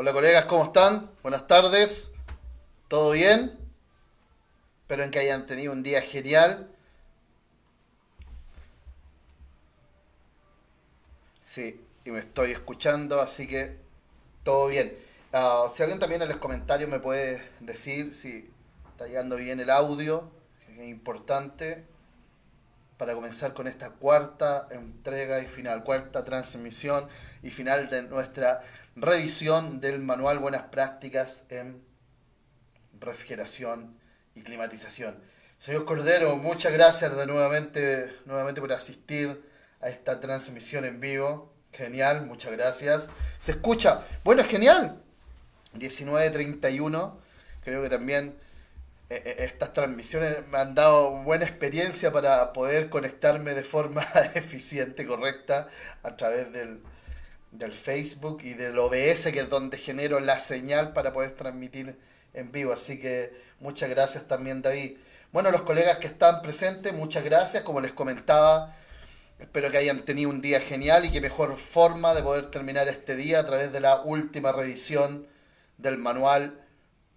Hola colegas, ¿cómo están? Buenas tardes. ¿Todo bien? Espero que hayan tenido un día genial. Sí, y me estoy escuchando, así que todo bien. Si alguien también en los comentarios me puede decir si está llegando bien el audio, que es importante para comenzar con esta cuarta entrega y final, cuarta transmisión y final de nuestra revisión del manual Buenas Prácticas en refrigeración y climatización. Señor Cordero, muchas gracias nuevamente por asistir a esta transmisión en vivo. Genial, muchas gracias. ¿Se escucha? Bueno, genial. 19:31. Creo que también estas transmisiones me han dado buena experiencia para poder conectarme de forma eficiente, correcta, a través del Facebook y del OBS, que es donde genero la señal para poder transmitir en vivo. Así que muchas gracias también, David. Bueno, los colegas que están presentes, muchas gracias. Como les comentaba, espero que hayan tenido un día genial y qué mejor forma de poder terminar este día a través de la última revisión del manual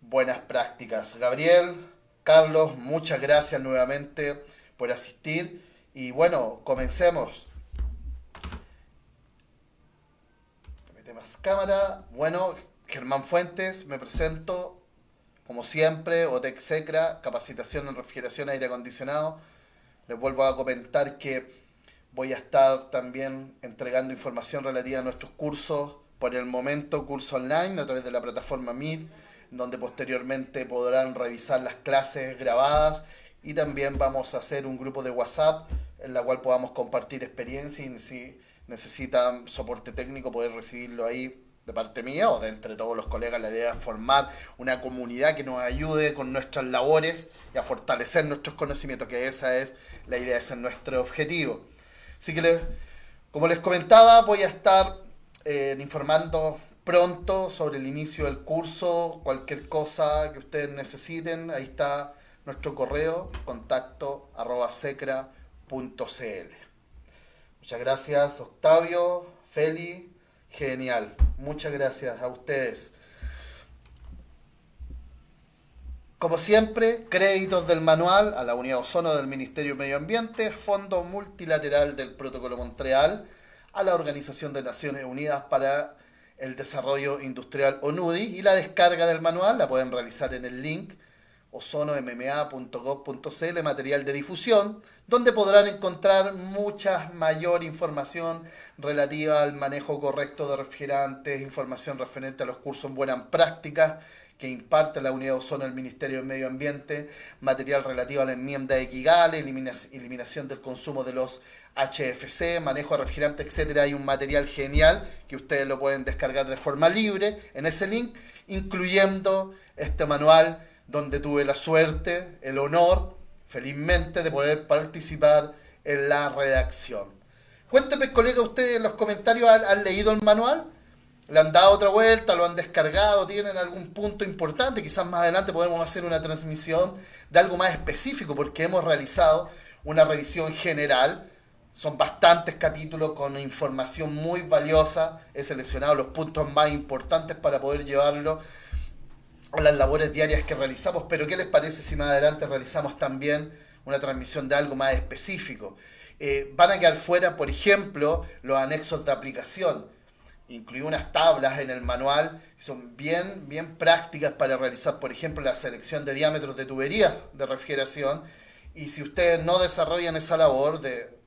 Buenas Prácticas. Gabriel, Carlos, muchas gracias nuevamente por asistir. Y bueno, comencemos. Mete más cámara. Bueno, Germán Fuentes, me presento. Como siempre, OTEC Secra, capacitación en refrigeración y aire acondicionado. Les vuelvo a comentar que voy a estar también entregando información relativa a nuestros cursos. Por el momento, curso online a través de la plataforma Meet, donde posteriormente podrán revisar las clases grabadas. Y también vamos a hacer un grupo de WhatsApp en la cual podamos compartir experiencia y si necesitan soporte técnico poder recibirlo ahí de parte mía o de entre todos los colegas. La idea es formar una comunidad que nos ayude con nuestras labores y a fortalecer nuestros conocimientos, que esa es la idea, ese es nuestro objetivo. Así que, como les comentaba, voy a estar informando pronto sobre el inicio del curso, cualquier cosa que ustedes necesiten. Ahí está nuestro correo, contacto@secra.cl. Muchas gracias, Octavio, Feli, genial. Muchas gracias a ustedes. Como siempre, créditos del manual a la Unidad Ozono del Ministerio de Medio Ambiente, Fondo Multilateral del Protocolo Montreal, a la Organización de Naciones Unidas para el Desarrollo Industrial ONUDI, y la descarga del manual la pueden realizar en el link ozonomma.gov.cl, material de difusión, donde podrán encontrar mucha mayor información relativa al manejo correcto de refrigerantes, información referente a los cursos en buenas prácticas que imparte la Unidad Ozono del Ministerio del Medio Ambiente, material relativo a la enmienda de Kigali, eliminación del consumo de los HFC, manejo de refrigerantes, etcétera. Hay un material genial que ustedes lo pueden descargar de forma libre en ese link, incluyendo este manual donde tuve la suerte, el honor, felizmente, de poder participar en la redacción. Cuénteme, colega, ustedes en los comentarios han leído el manual, le han dado otra vuelta, lo han descargado, tienen algún punto importante. Quizás más adelante podemos hacer una transmisión de algo más específico, porque hemos realizado una revisión general. Son bastantes capítulos con información muy valiosa. He seleccionado los puntos más importantes para poder llevarlo a las labores diarias que realizamos. Pero ¿qué les parece si más adelante realizamos también una transmisión de algo más específico? Van a quedar fuera, por ejemplo, los anexos de aplicación. Incluí unas tablas en el manual que son bien prácticas para realizar, por ejemplo, la selección de diámetros de tuberías de refrigeración. Y si ustedes no desarrollan esa labor de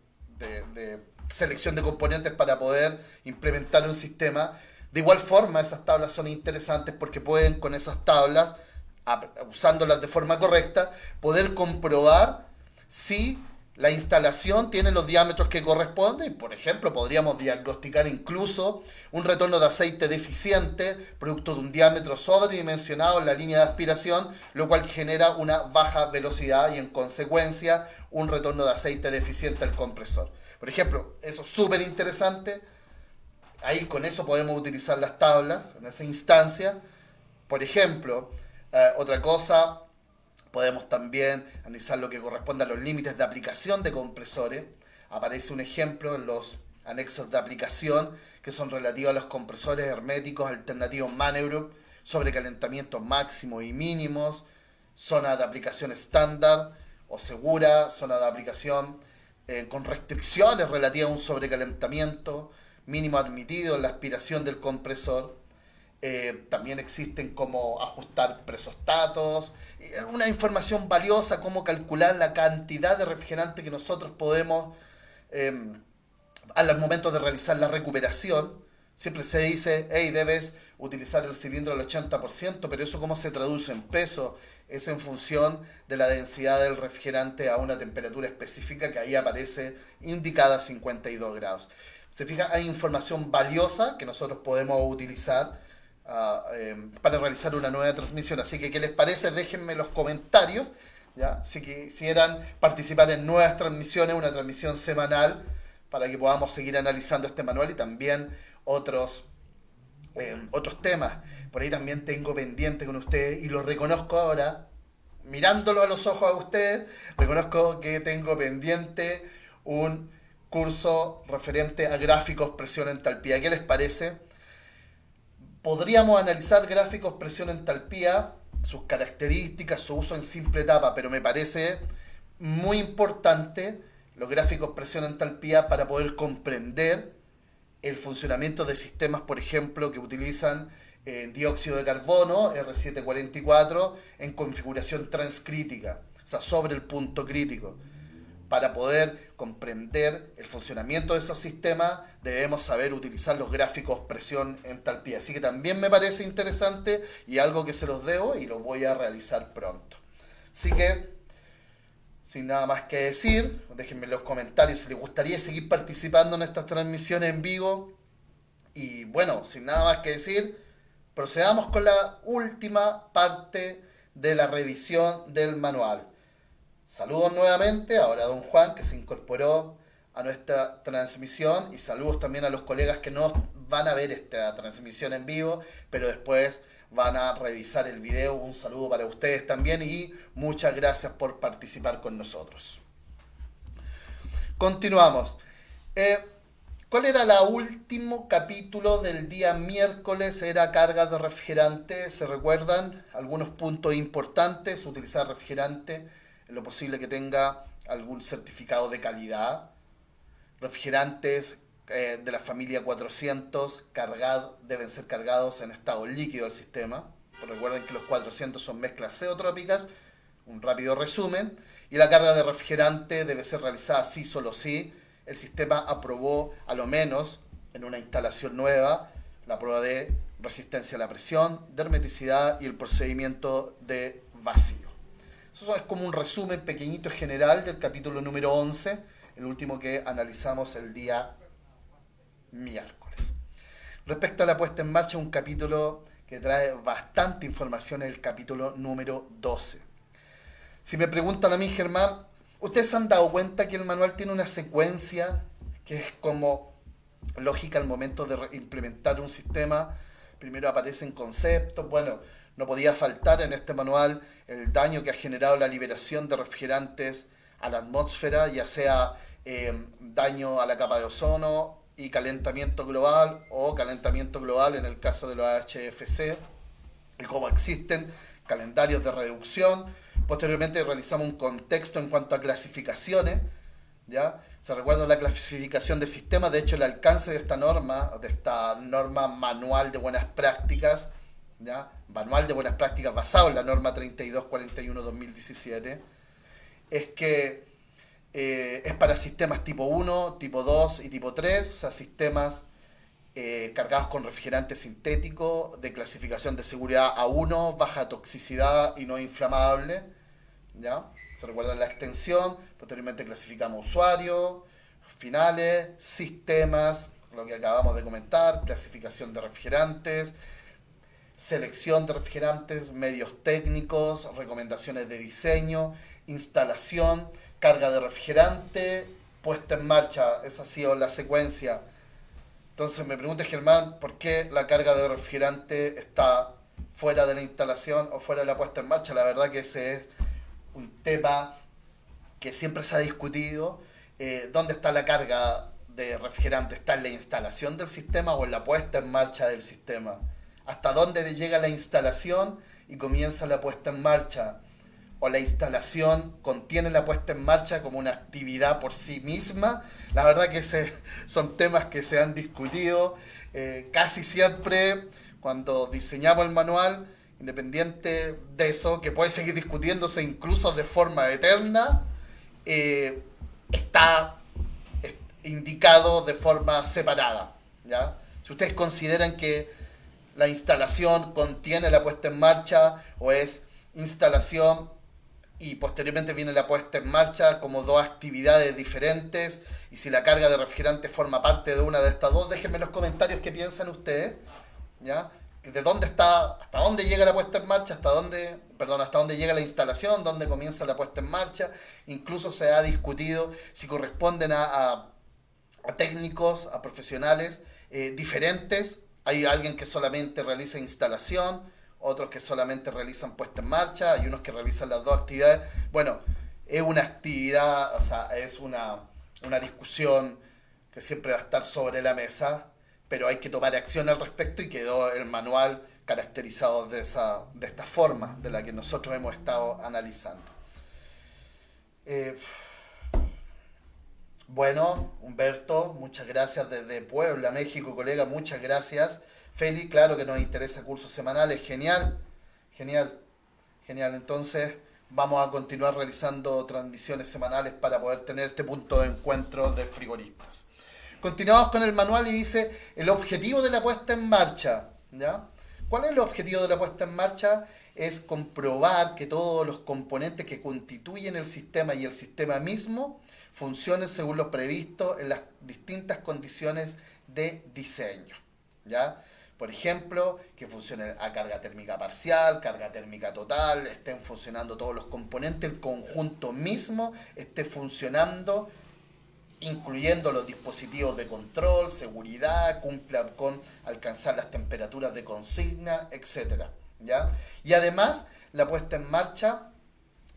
selección de componentes para poder implementar un sistema, de igual forma esas tablas son interesantes porque pueden con esas tablas, usándolas de forma correcta, poder comprobar si la instalación tiene los diámetros que corresponden. Por ejemplo, podríamos diagnosticar incluso un retorno de aceite deficiente, producto de un diámetro sobredimensionado en la línea de aspiración, lo cual genera una baja velocidad y en consecuencia un retorno de aceite deficiente al compresor. Por ejemplo, eso es súper interesante. Ahí con eso podemos utilizar las tablas en esa instancia. Por ejemplo, otra cosa, podemos también analizar lo que corresponde a los límites de aplicación de compresores. Aparece un ejemplo en los anexos de aplicación que son relativos a los compresores herméticos alternativos Maneuver, sobrecalentamientos máximos y mínimos, zona de aplicación estándar o segura, zona de aplicación con restricciones relativas a un sobrecalentamiento mínimo admitido en la aspiración del compresor. También existen como ajustar presostatos, una información valiosa, cómo calcular la cantidad de refrigerante que nosotros podemos al momento de realizar la recuperación. Siempre se dice, hey, debes utilizar el cilindro al 80%, pero eso cómo se traduce en peso, es en función de la densidad del refrigerante a una temperatura específica que ahí aparece indicada 52 grados. Se fija, hay información valiosa que nosotros podemos utilizar para realizar una nueva transmisión. Así que, ¿qué les parece? Déjenme en los comentarios, ¿ya? Si quisieran participar en nuevas transmisiones, una transmisión semanal, para que podamos seguir analizando este manual y también otros temas. Por ahí también tengo pendiente con ustedes y lo reconozco ahora, mirándolo a los ojos a ustedes, reconozco que tengo pendiente un curso referente a gráficos, presión, entalpía. ¿Qué les parece? Podríamos analizar gráficos, presión, entalpía, sus características, su uso en simple etapa, pero me parece muy importante los gráficos, presión, entalpía para poder comprender el funcionamiento de sistemas, por ejemplo, que utilizan dióxido de carbono, R744, en configuración transcrítica, o sea, sobre el punto crítico. Para poder comprender el funcionamiento de esos sistemas, debemos saber utilizar los gráficos presión, entalpía. Así que también me parece interesante y algo que se los debo y lo voy a realizar pronto. Así que, sin nada más que decir, déjenme en los comentarios si les gustaría seguir participando en estas transmisiones en vivo. Y bueno, sin nada más que decir, procedamos con la última parte de la revisión del manual. Saludos nuevamente ahora a don Juan, que se incorporó a nuestra transmisión, y saludos también a los colegas que no van a ver esta transmisión en vivo, pero después van a revisar el video. Un saludo para ustedes también y muchas gracias por participar con nosotros. Continuamos. ¿Cuál era el último capítulo del día miércoles? Era carga de refrigerante. ¿Se recuerdan? Algunos puntos importantes. Utilizar refrigerante en lo posible que tenga algún certificado de calidad. Refrigerantes de la familia 400 deben ser cargados en estado líquido al sistema. Recuerden que los 400 son mezclas zeotrópicas. Un rápido resumen. Y la carga de refrigerante debe ser realizada sí, solo sí. El sistema aprobó, a lo menos en una instalación nueva, la prueba de resistencia a la presión, de hermeticidad y el procedimiento de vacío. Eso es como un resumen pequeñito general del capítulo número 11, el último que analizamos el día miércoles. Respecto a la puesta en marcha, un capítulo que trae bastante información, el capítulo número 12. Si me preguntan a mí, Germán, ¿ustedes se han dado cuenta que el manual tiene una secuencia que es como lógica al momento de implementar un sistema? Primero aparecen conceptos. Bueno, no podía faltar en este manual el daño que ha generado la liberación de refrigerantes a la atmósfera, ya sea daño a la capa de ozono y calentamiento global, o calentamiento global en el caso de los HFC, y cómo existen calendarios de reducción. Posteriormente realizamos un contexto en cuanto a clasificaciones, ¿ya? Se recuerda la clasificación de sistemas. De hecho, el alcance de esta norma manual de buenas prácticas, ¿ya? Manual de buenas prácticas basado en la norma 3241-2017, es que es para sistemas tipo 1, tipo 2 y tipo 3, o sea, sistemas cargados con refrigerante sintético de clasificación de seguridad A1, baja toxicidad y no inflamable, ¿ya? Se recuerda la extensión. Posteriormente clasificamos usuarios, finales, sistemas, lo que acabamos de comentar, clasificación de refrigerantes, selección de refrigerantes, medios técnicos, recomendaciones de diseño, instalación, carga de refrigerante, puesta en marcha. Esa ha sido la secuencia. Entonces me pregunta, Germán, ¿por qué la carga de refrigerante está fuera de la instalación o fuera de la puesta en marcha? La verdad que ese es un tema que siempre se ha discutido. ¿Dónde está la carga de refrigerante está en la instalación del sistema o en la puesta en marcha del sistema. ¿Hasta dónde llega la instalación y comienza la puesta en marcha? ¿O la instalación contiene la puesta en marcha como una actividad por sí misma? La verdad que son temas que se han discutido casi siempre cuando diseñamos el manual, independiente de eso, que puede seguir discutiéndose incluso de forma eterna, está indicado de forma separada, ¿ya? Si ustedes consideran que la instalación contiene la puesta en marcha o es instalación y posteriormente viene la puesta en marcha como dos actividades diferentes, y si la carga de refrigerante forma parte de una de estas dos, déjenme en los comentarios qué piensan ustedes, ¿ya? De dónde está, hasta dónde llega la puesta en marcha, hasta dónde llega la instalación, dónde comienza la puesta en marcha. Incluso se ha discutido si corresponden a técnicos, a profesionales diferentes. Hay alguien que solamente realiza instalación, otros que solamente realizan puesta en marcha, hay unos que realizan las dos actividades. Bueno, es una actividad, o sea, es una discusión que siempre va a estar sobre la mesa, pero hay que tomar acción al respecto, y quedó el manual caracterizado de esta forma de la que nosotros hemos estado analizando. Bueno, Humberto, muchas gracias desde Puebla, México, colega, muchas gracias. Feli, claro que nos interesa cursos semanales, genial, genial, genial. Entonces vamos a continuar realizando transmisiones semanales para poder tener este punto de encuentro de frigoristas. Continuamos con el manual y dice el objetivo de la puesta en marcha, ¿ya? ¿Cuál es el objetivo de la puesta en marcha? Es comprobar que todos los componentes que constituyen el sistema y el sistema mismo funcionen según lo previsto en las distintas condiciones de diseño, ¿ya? Por ejemplo, que funcione a carga térmica parcial, carga térmica total, estén funcionando todos los componentes, el conjunto mismo esté funcionando, incluyendo los dispositivos de control, seguridad, cumplan con alcanzar las temperaturas de consigna, etcétera, ¿ya? Y además, la puesta en marcha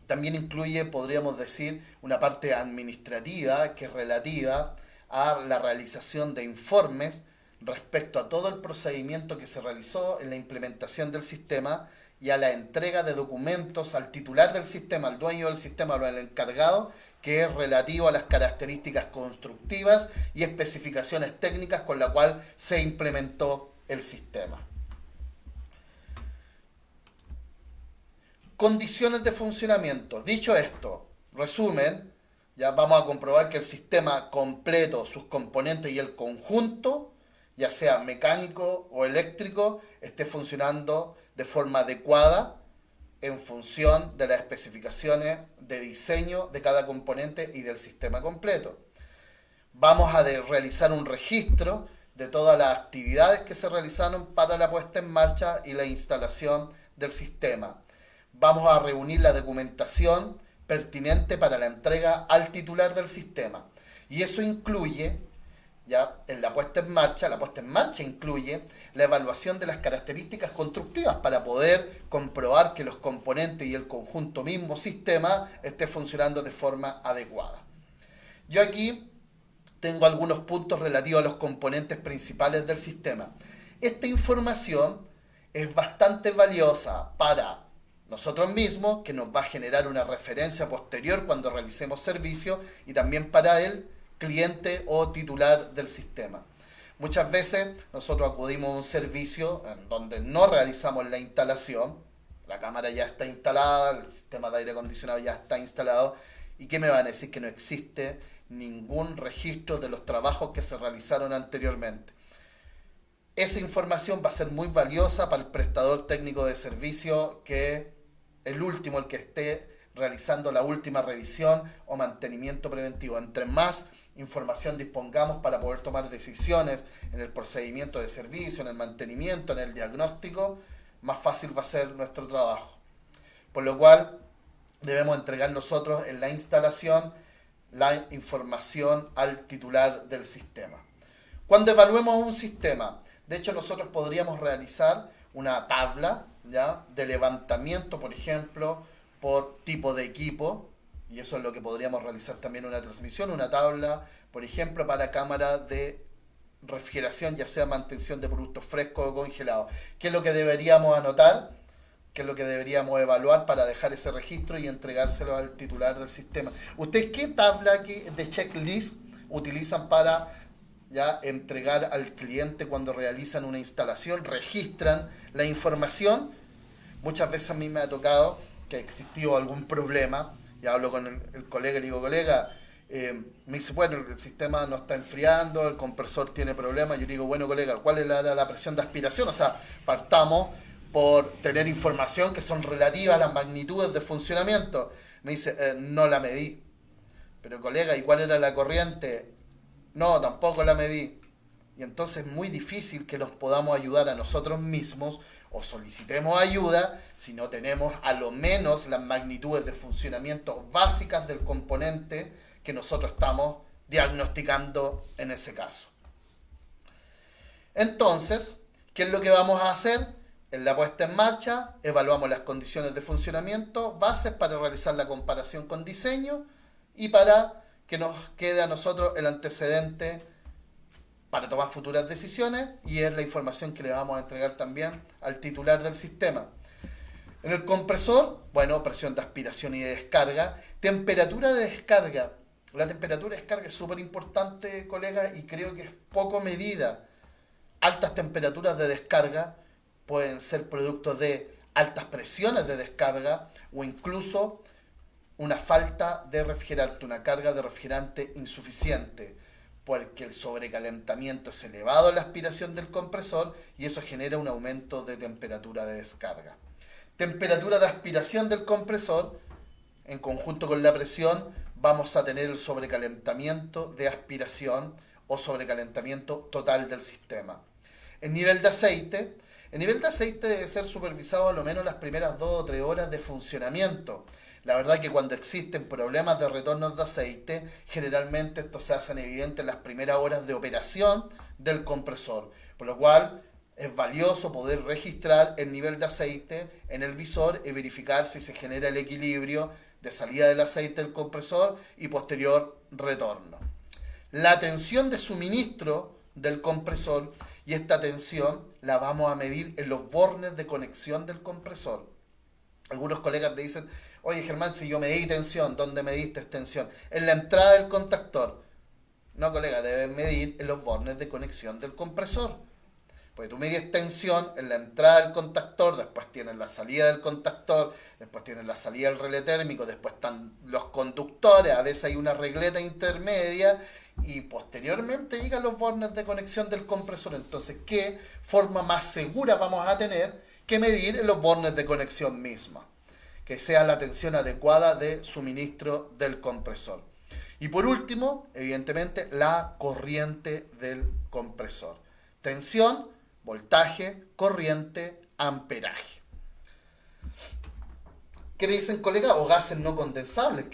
también incluye, podríamos decir, una parte administrativa que es relativa a la realización de informes respecto a todo el procedimiento que se realizó en la implementación del sistema y a la entrega de documentos al titular del sistema, al dueño del sistema o al encargado, que es relativo a las características constructivas y especificaciones técnicas con la cual se implementó el sistema. Condiciones de funcionamiento. Dicho esto, resumen, ya vamos a comprobar que el sistema completo, sus componentes y el conjunto, ya sea mecánico o eléctrico, esté funcionando de forma adecuada en función de las especificaciones de diseño de cada componente y del sistema completo. Vamos a realizar un registro de todas las actividades que se realizaron para la puesta en marcha y la instalación del sistema. Vamos a reunir la documentación pertinente para la entrega al titular del sistema. Y eso incluye, ya en la puesta en marcha incluye la evaluación de las características constructivas para poder comprobar que los componentes y el conjunto mismo sistema esté funcionando de forma adecuada. Yo aquí tengo algunos puntos relativos a los componentes principales del sistema. Esta información es bastante valiosa para nosotros mismos, que nos va a generar una referencia posterior cuando realicemos servicio, y también para el cliente o titular del sistema. Muchas veces nosotros acudimos a un servicio en donde no realizamos la instalación, la cámara ya está instalada, el sistema de aire acondicionado ya está instalado, y ¿qué me van a decir? Que no existe ningún registro de los trabajos que se realizaron anteriormente. Esa información va a ser muy valiosa para el prestador técnico de servicio, que el que esté realizando la última revisión o mantenimiento preventivo. Entre más información dispongamos para poder tomar decisiones en el procedimiento de servicio, en el mantenimiento, en el diagnóstico, más fácil va a ser nuestro trabajo. Por lo cual, debemos entregar nosotros en la instalación la información al titular del sistema. Cuando evaluemos un sistema, de hecho nosotros podríamos realizar una tabla, ¿ya?, de levantamiento, por ejemplo, por tipo de equipo, y eso es lo que podríamos realizar también una transmisión, una tabla, por ejemplo, para cámara de refrigeración, ya sea mantención de productos frescos o congelados. ¿Qué es lo que deberíamos anotar? ¿Qué es lo que deberíamos evaluar para dejar ese registro y entregárselo al titular del sistema? ¿Ustedes qué tabla de checklist utilizan para ya entregar al cliente cuando realizan una instalación? ¿Registran la información? Muchas veces a mí me ha tocado que ha existido algún problema, y hablo con el colega y le digo, colega, me dice, bueno, el sistema no está enfriando, el compresor tiene problemas. Yo le digo, bueno, colega, ¿cuál es la presión de aspiración? O sea, partamos por tener información que son relativas a las magnitudes de funcionamiento. Me dice, no la medí. Pero colega, ¿y cuál era la corriente? No, tampoco la medí. Y entonces es muy difícil que nos podamos ayudar a nosotros mismos o solicitemos ayuda si no tenemos a lo menos las magnitudes de funcionamiento básicas del componente que nosotros estamos diagnosticando en ese caso. Entonces, ¿qué es lo que vamos a hacer? En la puesta en marcha, evaluamos las condiciones de funcionamiento, bases para realizar la comparación con diseño y para que nos quede a nosotros el antecedente para tomar futuras decisiones, y es la información que le vamos a entregar también al titular del sistema. En el compresor, bueno, presión de aspiración y de descarga, temperatura de descarga. La temperatura de descarga es súper importante, colega, y creo que es poco medida. Altas temperaturas de descarga pueden ser producto de altas presiones de descarga o incluso una falta de refrigerante, una carga de refrigerante insuficiente, porque el sobrecalentamiento es elevado en la aspiración del compresor y eso genera un aumento de temperatura de descarga. Temperatura de aspiración del compresor, en conjunto con la presión, vamos a tener el sobrecalentamiento de aspiración o sobrecalentamiento total del sistema. El nivel de aceite debe ser supervisado a lo menos las primeras 2 o 3 horas de funcionamiento. La verdad es que cuando existen problemas de retornos de aceite, generalmente estos se hacen evidentes en las primeras horas de operación del compresor, por lo cual es valioso poder registrar el nivel de aceite en el visor y verificar si se genera el equilibrio de salida del aceite del compresor y posterior retorno. La tensión de suministro del compresor, y esta tensión la vamos a medir en los bornes de conexión del compresor. Algunos colegas me dicen, oye Germán, si yo medí tensión, ¿dónde mediste tensión? En la entrada del contactor. No, colega, debes medir en los bornes de conexión del compresor. Porque tú mides tensión en la entrada del contactor, después tienes la salida del contactor, después tienes la salida del relé térmico, después están los conductores, a veces hay una regleta intermedia y posteriormente llegan los bornes de conexión del compresor. Entonces, ¿qué forma más segura vamos a tener que medir en los bornes de conexión misma? Que sea la tensión adecuada de suministro del compresor. Y por último, evidentemente, la corriente del compresor. Tensión, voltaje, corriente, amperaje. ¿Qué me dicen, colega? O gases no condensables.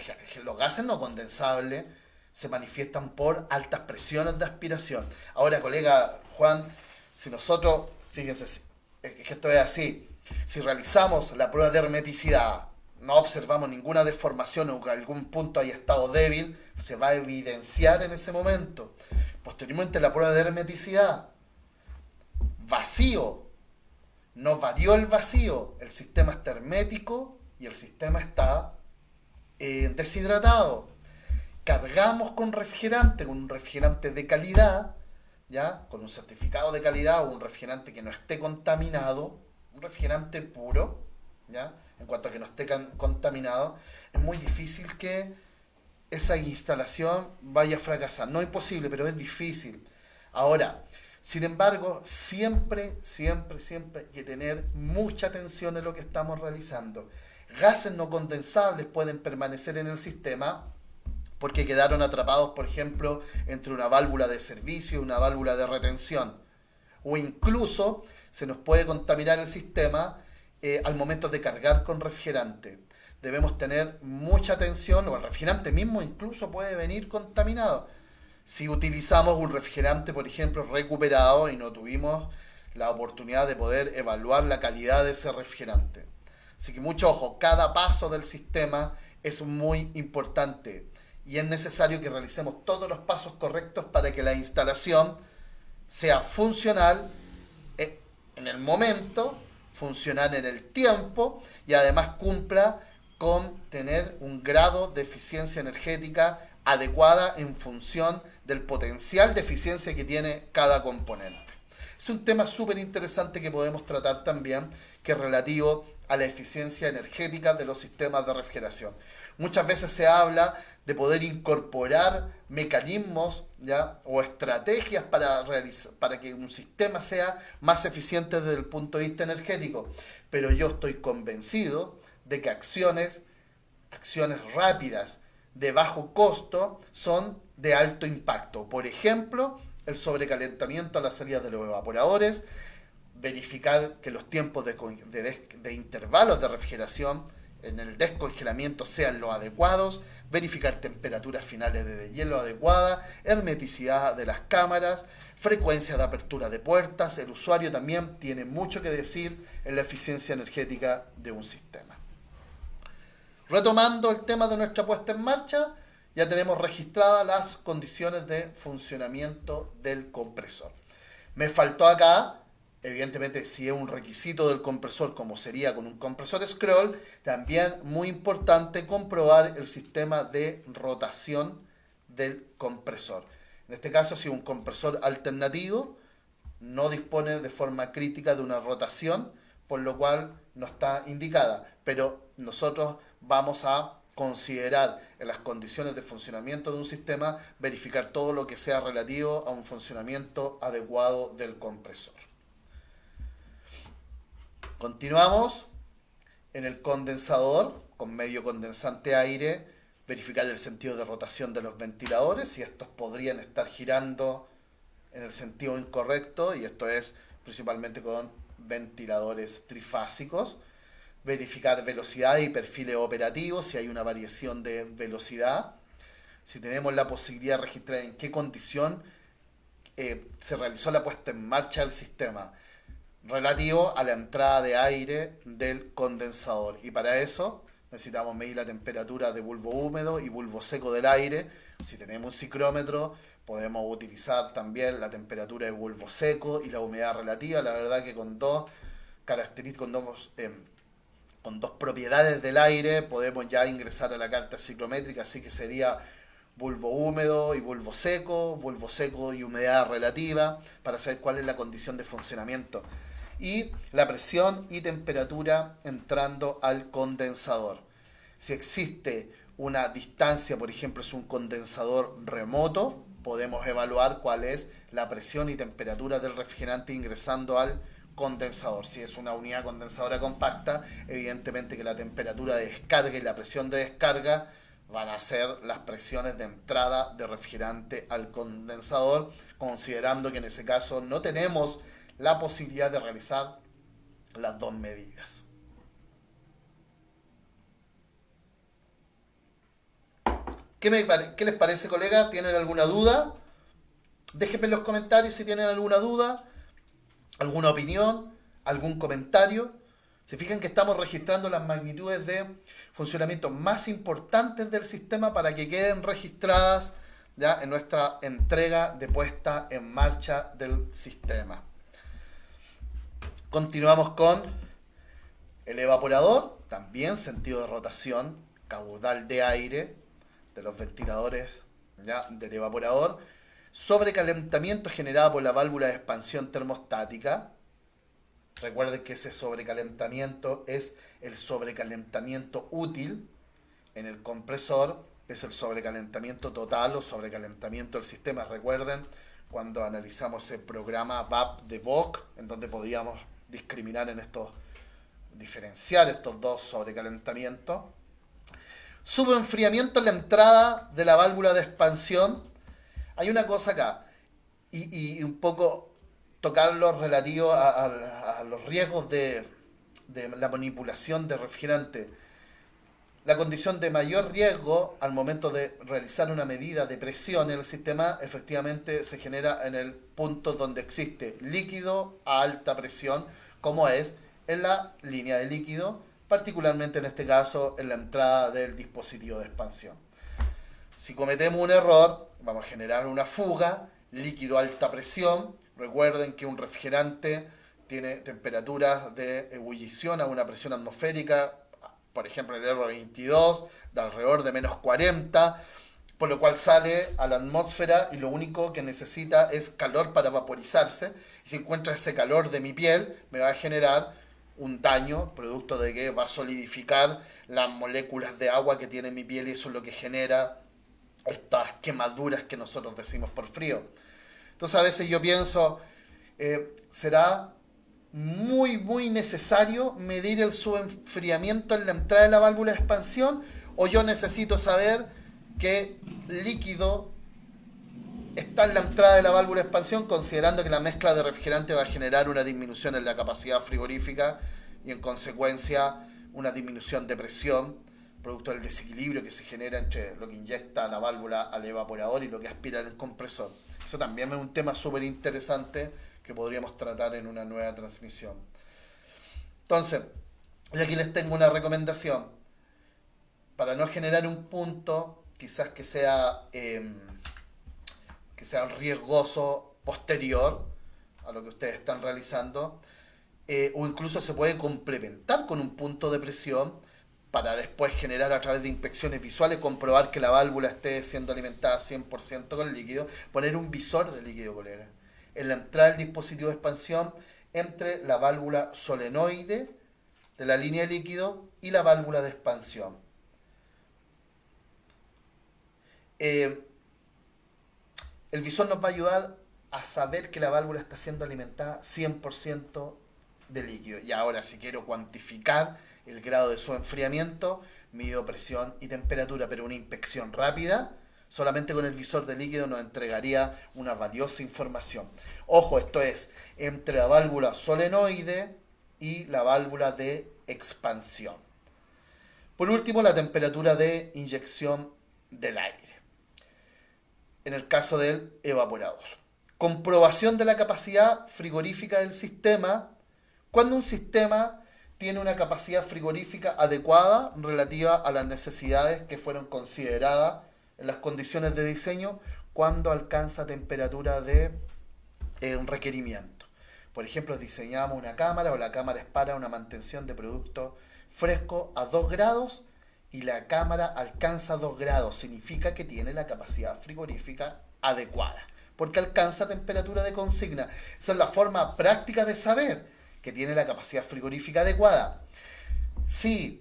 Los gases no condensables se manifiestan por altas presiones de aspiración. Ahora, colega Juan, si nosotros, fíjense, que esto es así, si realizamos la prueba de hermeticidad, no observamos ninguna deformación o que algún punto haya estado débil, se va a evidenciar en ese momento. Posteriormente, la prueba de hermeticidad, vacío, no varió el vacío, el sistema está hermético y el sistema está deshidratado. Cargamos con un refrigerante de calidad, ¿ya? Con un certificado de calidad o un refrigerante que no esté contaminado, un refrigerante puro, ¿ya? En cuanto a que no esté contaminado, es muy difícil que esa instalación vaya a fracasar. No es imposible, pero es difícil. Ahora, sin embargo, siempre hay que tener mucha atención en lo que estamos realizando. Gases no condensables pueden permanecer en el sistema porque quedaron atrapados, por ejemplo, entre una válvula de servicio y una válvula de retención. O incluso se nos puede contaminar el sistema al momento de cargar con refrigerante. Debemos tener mucha atención, o el refrigerante mismo incluso puede venir contaminado. Si utilizamos un refrigerante, por ejemplo, recuperado y no tuvimos la oportunidad de poder evaluar la calidad de ese refrigerante. Así que mucho ojo, cada paso del sistema es muy importante y es necesario que realicemos todos los pasos correctos para que la instalación sea funcional en el momento, funcional en el tiempo y además cumpla con tener un grado de eficiencia energética adecuada en función del potencial de eficiencia que tiene cada componente. Es un tema súper interesante que podemos tratar también, que es relativo a la eficiencia energética de los sistemas de refrigeración. Muchas veces se habla de poder incorporar mecanismos, ¿ya?, o estrategias para que un sistema sea más eficiente desde el punto de vista energético. Pero yo estoy convencido de que acciones rápidas, de bajo costo, son de alto impacto. Por ejemplo, el sobrecalentamiento a la salida de los evaporadores, verificar que los tiempos de intervalos de refrigeración en el descongelamiento sean los adecuados, verificar temperaturas finales de deshielo adecuada, hermeticidad de las cámaras, frecuencia de apertura de puertas. El usuario también tiene mucho que decir en la eficiencia energética de un sistema. Retomando el tema de nuestra puesta en marcha, ya tenemos registradas las condiciones de funcionamiento del compresor. Me faltó acá, evidentemente, si es un requisito del compresor, como sería con un compresor scroll, también muy importante comprobar el sistema de rotación del compresor. En este caso, si un compresor alternativo no dispone de forma crítica de una rotación, por lo cual no está indicada, pero nosotros vamos a considerar en las condiciones de funcionamiento de un sistema, verificar todo lo que sea relativo a un funcionamiento adecuado del compresor. Continuamos en el condensador con medio condensante aire, verificar el sentido de rotación de los ventiladores, si estos podrían estar girando en el sentido incorrecto, y esto es principalmente con ventiladores trifásicos. Verificar velocidad y perfiles operativos, si hay una variación de velocidad. Si tenemos la posibilidad de registrar en qué condición se realizó la puesta en marcha del sistema relativo a la entrada de aire del condensador. Y para eso necesitamos medir la temperatura de bulbo húmedo y bulbo seco del aire. Si tenemos un ciclómetro, podemos utilizar también la temperatura de bulbo seco y la humedad relativa. La verdad que con dos características, con dos propiedades del aire podemos ya ingresar a la carta ciclométrica, así que sería bulbo húmedo y bulbo seco y humedad relativa, para saber cuál es la condición de funcionamiento. Y la presión y temperatura entrando al condensador. Si existe una distancia, por ejemplo, es un condensador remoto, podemos evaluar cuál es la presión y temperatura del refrigerante ingresando al condensador. Si es una unidad condensadora compacta, evidentemente que la temperatura de descarga y la presión de descarga van a ser las presiones de entrada de refrigerante al condensador, considerando que en ese caso no tenemos la posibilidad de realizar las dos medidas. ¿Qué les parece, colegas? ¿Tienen alguna duda? Déjenme en los comentarios si tienen alguna duda, alguna opinión, algún comentario. Se fijan que estamos registrando las magnitudes de funcionamiento más importantes del sistema para que queden registradas ya en nuestra entrega de puesta en marcha del sistema. Continuamos con el evaporador, también sentido de rotación, caudal de aire de los ventiladores ya del evaporador, sobrecalentamiento generado por la válvula de expansión termostática. Recuerden que ese sobrecalentamiento es el sobrecalentamiento útil. En el compresor es el sobrecalentamiento total o sobrecalentamiento del sistema. Recuerden cuando analizamos el programa VAP de Bock, en donde podíamos discriminar diferenciar estos dos sobrecalentamientos. Subenfriamiento en la entrada de la válvula de expansión. Hay una cosa acá, y un poco tocar lo relativo a los riesgos de la manipulación de refrigerante. La condición de mayor riesgo al momento de realizar una medida de presión en el sistema efectivamente se genera en el punto donde existe líquido a alta presión, como es en la línea de líquido, particularmente en este caso en la entrada del dispositivo de expansión. Si cometemos un error, vamos a generar una fuga, líquido a alta presión. Recuerden que un refrigerante tiene temperaturas de ebullición a una presión atmosférica, por ejemplo el R22, de alrededor de -40, por lo cual sale a la atmósfera y lo único que necesita es calor para vaporizarse. Y si encuentra ese calor de mi piel, me va a generar un daño, producto de que va a solidificar las moléculas de agua que tiene mi piel y eso es lo que genera estas quemaduras que nosotros decimos por frío. Entonces a veces yo pienso, ¿será muy necesario medir el subenfriamiento en la entrada de la válvula de expansión? ¿O yo necesito saber qué líquido está en la entrada de la válvula de expansión, considerando que la mezcla de refrigerante va a generar una disminución en la capacidad frigorífica y en consecuencia una disminución de presión, producto del desequilibrio que se genera entre lo que inyecta la válvula al evaporador y lo que aspira el compresor? Eso también es un tema súper interesante que podríamos tratar en una nueva transmisión. Entonces, y aquí les tengo una recomendación. Para no generar un punto, quizás que sea riesgoso posterior a lo que ustedes están realizando, o incluso se puede complementar con un punto de presión para después generar a través de inspecciones visuales, comprobar que la válvula esté siendo alimentada 100% con líquido, poner un visor de líquido, colega, en la entrada del dispositivo de expansión entre la válvula solenoide de la línea de líquido y la válvula de expansión. El visor nos va a ayudar a saber que la válvula está siendo alimentada 100% de líquido. Y ahora, si quiero cuantificar el grado de su enfriamiento, mido presión y temperatura, pero una inspección rápida, solamente con el visor de líquido nos entregaría una valiosa información. Ojo, esto es entre la válvula solenoide y la válvula de expansión. Por último, la temperatura de inyección del aire, en el caso del evaporador. Comprobación de la capacidad frigorífica del sistema. Cuando un sistema tiene una capacidad frigorífica adecuada relativa a las necesidades que fueron consideradas en las condiciones de diseño, cuando alcanza temperatura de requerimiento. Por ejemplo, diseñamos una cámara o la cámara es para una mantención de producto fresco a 2 grados y la cámara alcanza 2 grados. Significa que tiene la capacidad frigorífica adecuada, porque alcanza temperatura de consigna. Esa es la forma práctica de saber que tiene la capacidad frigorífica adecuada. Si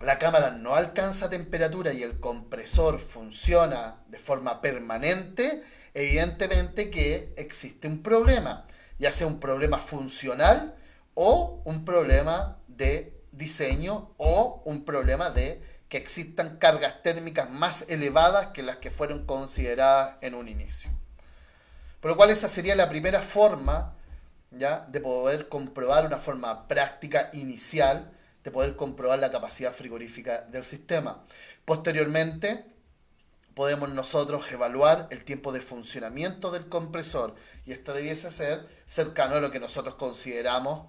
la cámara no alcanza temperatura y el compresor funciona de forma permanente, evidentemente que existe un problema, ya sea un problema funcional o un problema de diseño o un problema de que existan cargas térmicas más elevadas que las que fueron consideradas en un inicio. Por lo cual esa sería la primera forma, ¿ya?, de poder comprobar, una forma práctica inicial de poder comprobar la capacidad frigorífica del sistema. Posteriormente podemos nosotros evaluar el tiempo de funcionamiento del compresor y esto debiese ser cercano a lo que nosotros consideramos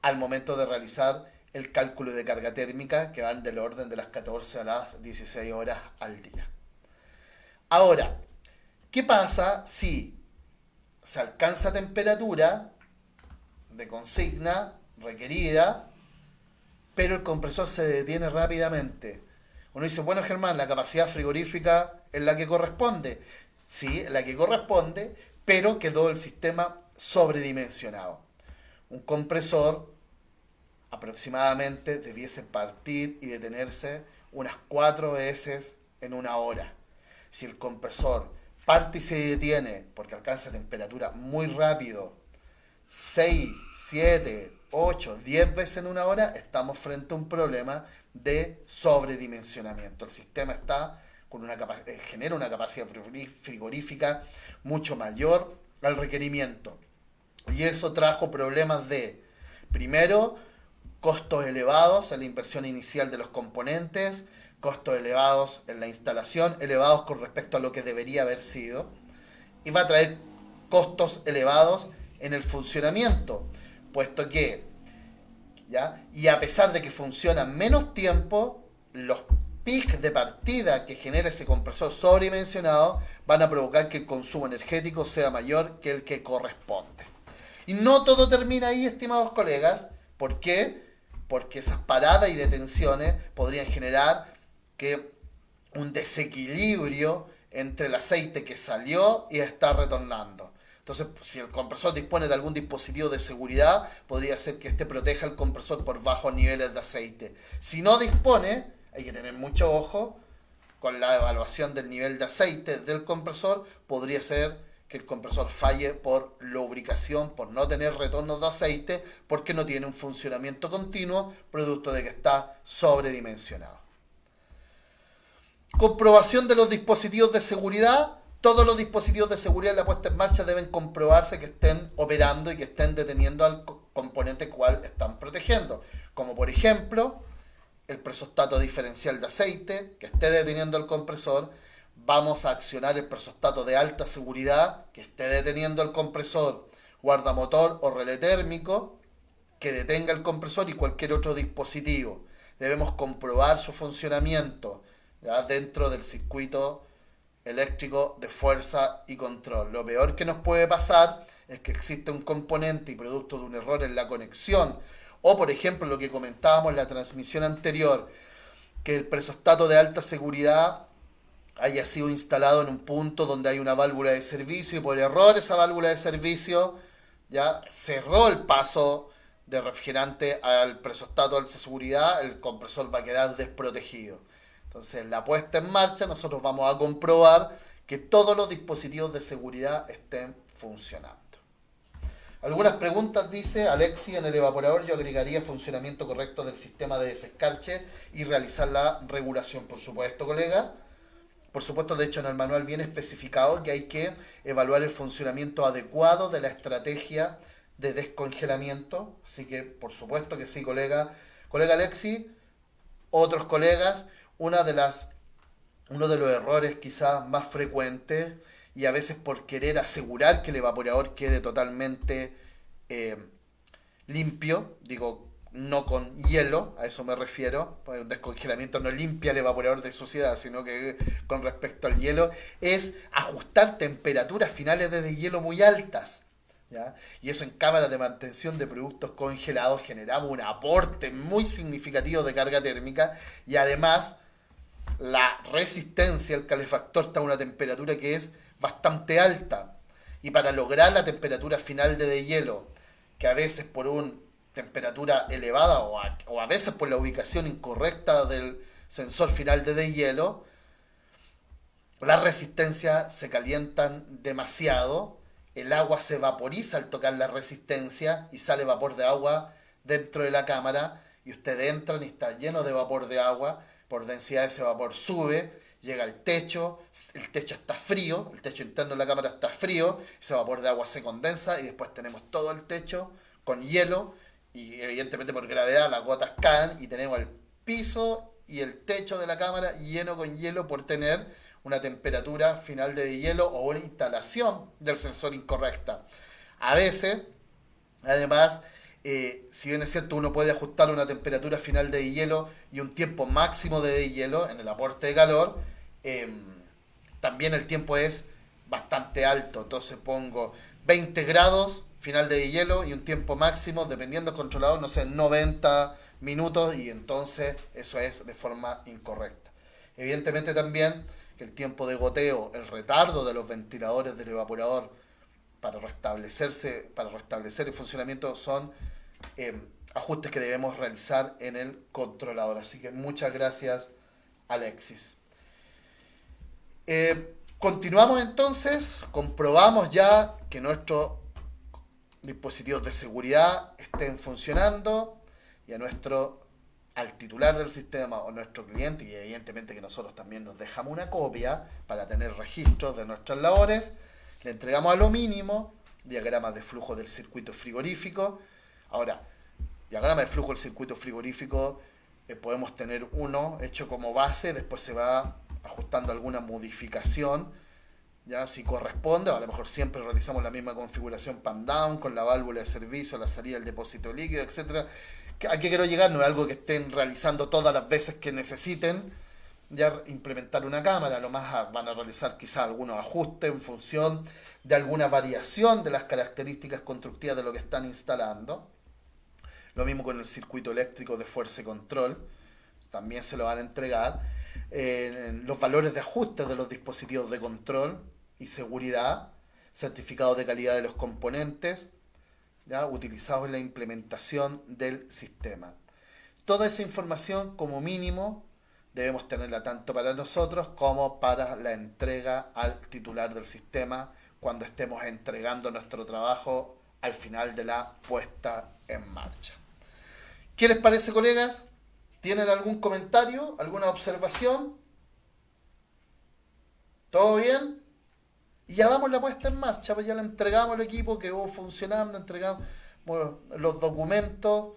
al momento de realizar el cálculo de carga térmica, que van del orden de las 14 a las 16 horas al día. Ahora, ¿qué pasa si se alcanza temperatura de consigna requerida, pero el compresor se detiene rápidamente? Uno dice, bueno, Germán, la capacidad frigorífica es la que corresponde. Sí, es la que corresponde, pero quedó el sistema sobredimensionado. Un compresor aproximadamente debiese partir y detenerse unas 4 veces en una hora. Si el compresor parte y se detiene porque alcanza temperatura muy rápido, 6, 7, 8, 10 veces en una hora, estamos frente a un problema de sobredimensionamiento. El sistema está con genera una capacidad frigorífica mucho mayor al requerimiento. Y eso trajo problemas de, primero, costos elevados en la inversión inicial de los componentes, costos elevados en la instalación, elevados con respecto a lo que debería haber sido, y va a traer costos elevados en el funcionamiento, puesto que ¿ya? Y a pesar de que funcionan menos tiempo, los pics de partida que genera ese compresor sobredimensionado van a provocar que el consumo energético sea mayor que el que corresponde. Y no todo termina ahí, estimados colegas. ¿Por qué? Porque esas paradas y detenciones podrían generar que un desequilibrio entre el aceite que salió y está retornando. Entonces, si el compresor dispone de algún dispositivo de seguridad, podría ser que este proteja el compresor por bajos niveles de aceite. Si no dispone, hay que tener mucho ojo con la evaluación del nivel de aceite del compresor. Podría ser que el compresor falle por lubricación, por no tener retornos de aceite, porque no tiene un funcionamiento continuo, producto de que está sobredimensionado. Comprobación de los dispositivos de seguridad. Todos los dispositivos de seguridad en la puesta en marcha deben comprobarse que estén operando y que estén deteniendo al componente cual están protegiendo. Como por ejemplo, el presostato diferencial de aceite, que esté deteniendo el compresor. Vamos a accionar el presostato de alta seguridad, que esté deteniendo el compresor, guardamotor o relé térmico, que detenga el compresor y cualquier otro dispositivo. Debemos comprobar su funcionamiento, ¿ya?, dentro del circuito eléctrico de fuerza y control. Lo peor que nos puede pasar es que existe un componente y producto de un error en la conexión, o por ejemplo lo que comentábamos en la transmisión anterior, que el presostato de alta seguridad haya sido instalado en un punto donde hay una válvula de servicio y por error esa válvula de servicio ya cerró el paso de refrigerante al presostato de alta seguridad, el compresor va a quedar desprotegido. Entonces, en la puesta en marcha nosotros vamos a comprobar que todos los dispositivos de seguridad estén funcionando. Algunas preguntas, dice Alexi, en el evaporador yo agregaría funcionamiento correcto del sistema de desescarche y realizar la regulación, por supuesto, colega. Por supuesto, de hecho en el manual viene especificado que hay que evaluar el funcionamiento adecuado de la estrategia de descongelamiento. Así que, por supuesto que sí, colega. Colega Alexi, otros colegas, uno de los errores quizás más frecuentes, y a veces por querer asegurar que el evaporador quede totalmente limpio, digo, no con hielo, a eso me refiero, porque un descongelamiento no limpia el evaporador de suciedad, sino que con respecto al hielo, es ajustar temperaturas finales de deshielo muy altas, ¿ya? Y eso en cámaras de mantención de productos congelados generamos un aporte muy significativo de carga térmica, y además la resistencia al calefactor está a una temperatura que es bastante alta, y para lograr la temperatura final de deshielo, que a veces por una temperatura elevada o a veces por la ubicación incorrecta del sensor final de deshielo, las resistencias se calientan demasiado, el agua se vaporiza al tocar la resistencia y sale vapor de agua dentro de la cámara, y ustedes entran y está lleno de vapor de agua. Por densidad ese vapor sube, llega al techo, el techo está frío, el techo interno de la cámara está frío, ese vapor de agua se condensa y después tenemos todo el techo con hielo, y evidentemente por gravedad las gotas caen y tenemos el piso y el techo de la cámara lleno con hielo por tener una temperatura final de hielo o una instalación del sensor incorrecta. A veces, además, si bien es cierto, uno puede ajustar una temperatura final de hielo y un tiempo máximo de hielo en el aporte de calor, también el tiempo es bastante alto. Entonces pongo 20 grados final de hielo y un tiempo máximo, dependiendo del controlador, no sé, 90 minutos, y entonces eso es de forma incorrecta. Evidentemente también que el tiempo de goteo, el retardo de los ventiladores del evaporador para restablecer el funcionamiento son ajustes que debemos realizar en el controlador. Así que muchas gracias, Alexis. Continuamos entonces, comprobamos ya que nuestros dispositivos de seguridad estén funcionando, y al titular del sistema o nuestro cliente, y evidentemente que nosotros también nos dejamos una copia para tener registros de nuestras labores, le entregamos a lo mínimo diagramas de flujo del circuito frigorífico. Ahora, diagrama de flujo del circuito frigorífico, podemos tener uno hecho como base, después se va ajustando alguna modificación, ya si corresponde, o a lo mejor siempre realizamos la misma configuración pan down con la válvula de servicio, la salida del depósito líquido, etcétera, ¿A qué quiero llegar? No es algo que estén realizando todas las veces que necesiten ya implementar una cámara. Lo más van a realizar quizás algunos ajustes en función de alguna variación de las características constructivas de lo que están instalando. Lo mismo con el circuito eléctrico de fuerza y control. También se lo van a entregar. Los valores de ajuste de los dispositivos de control y seguridad, certificados de calidad de los componentes, ¿ya? Utilizados en la implementación del sistema. Toda esa información, como mínimo, debemos tenerla tanto para nosotros como para la entrega al titular del sistema cuando estemos entregando nuestro trabajo al final de la puesta en marcha. ¿Qué les parece, colegas? ¿Tienen algún comentario? ¿Alguna observación? ¿Todo bien? Y ya damos la puesta en marcha, pues ya la entregamos al equipo, quedó funcionando, entregamos los documentos,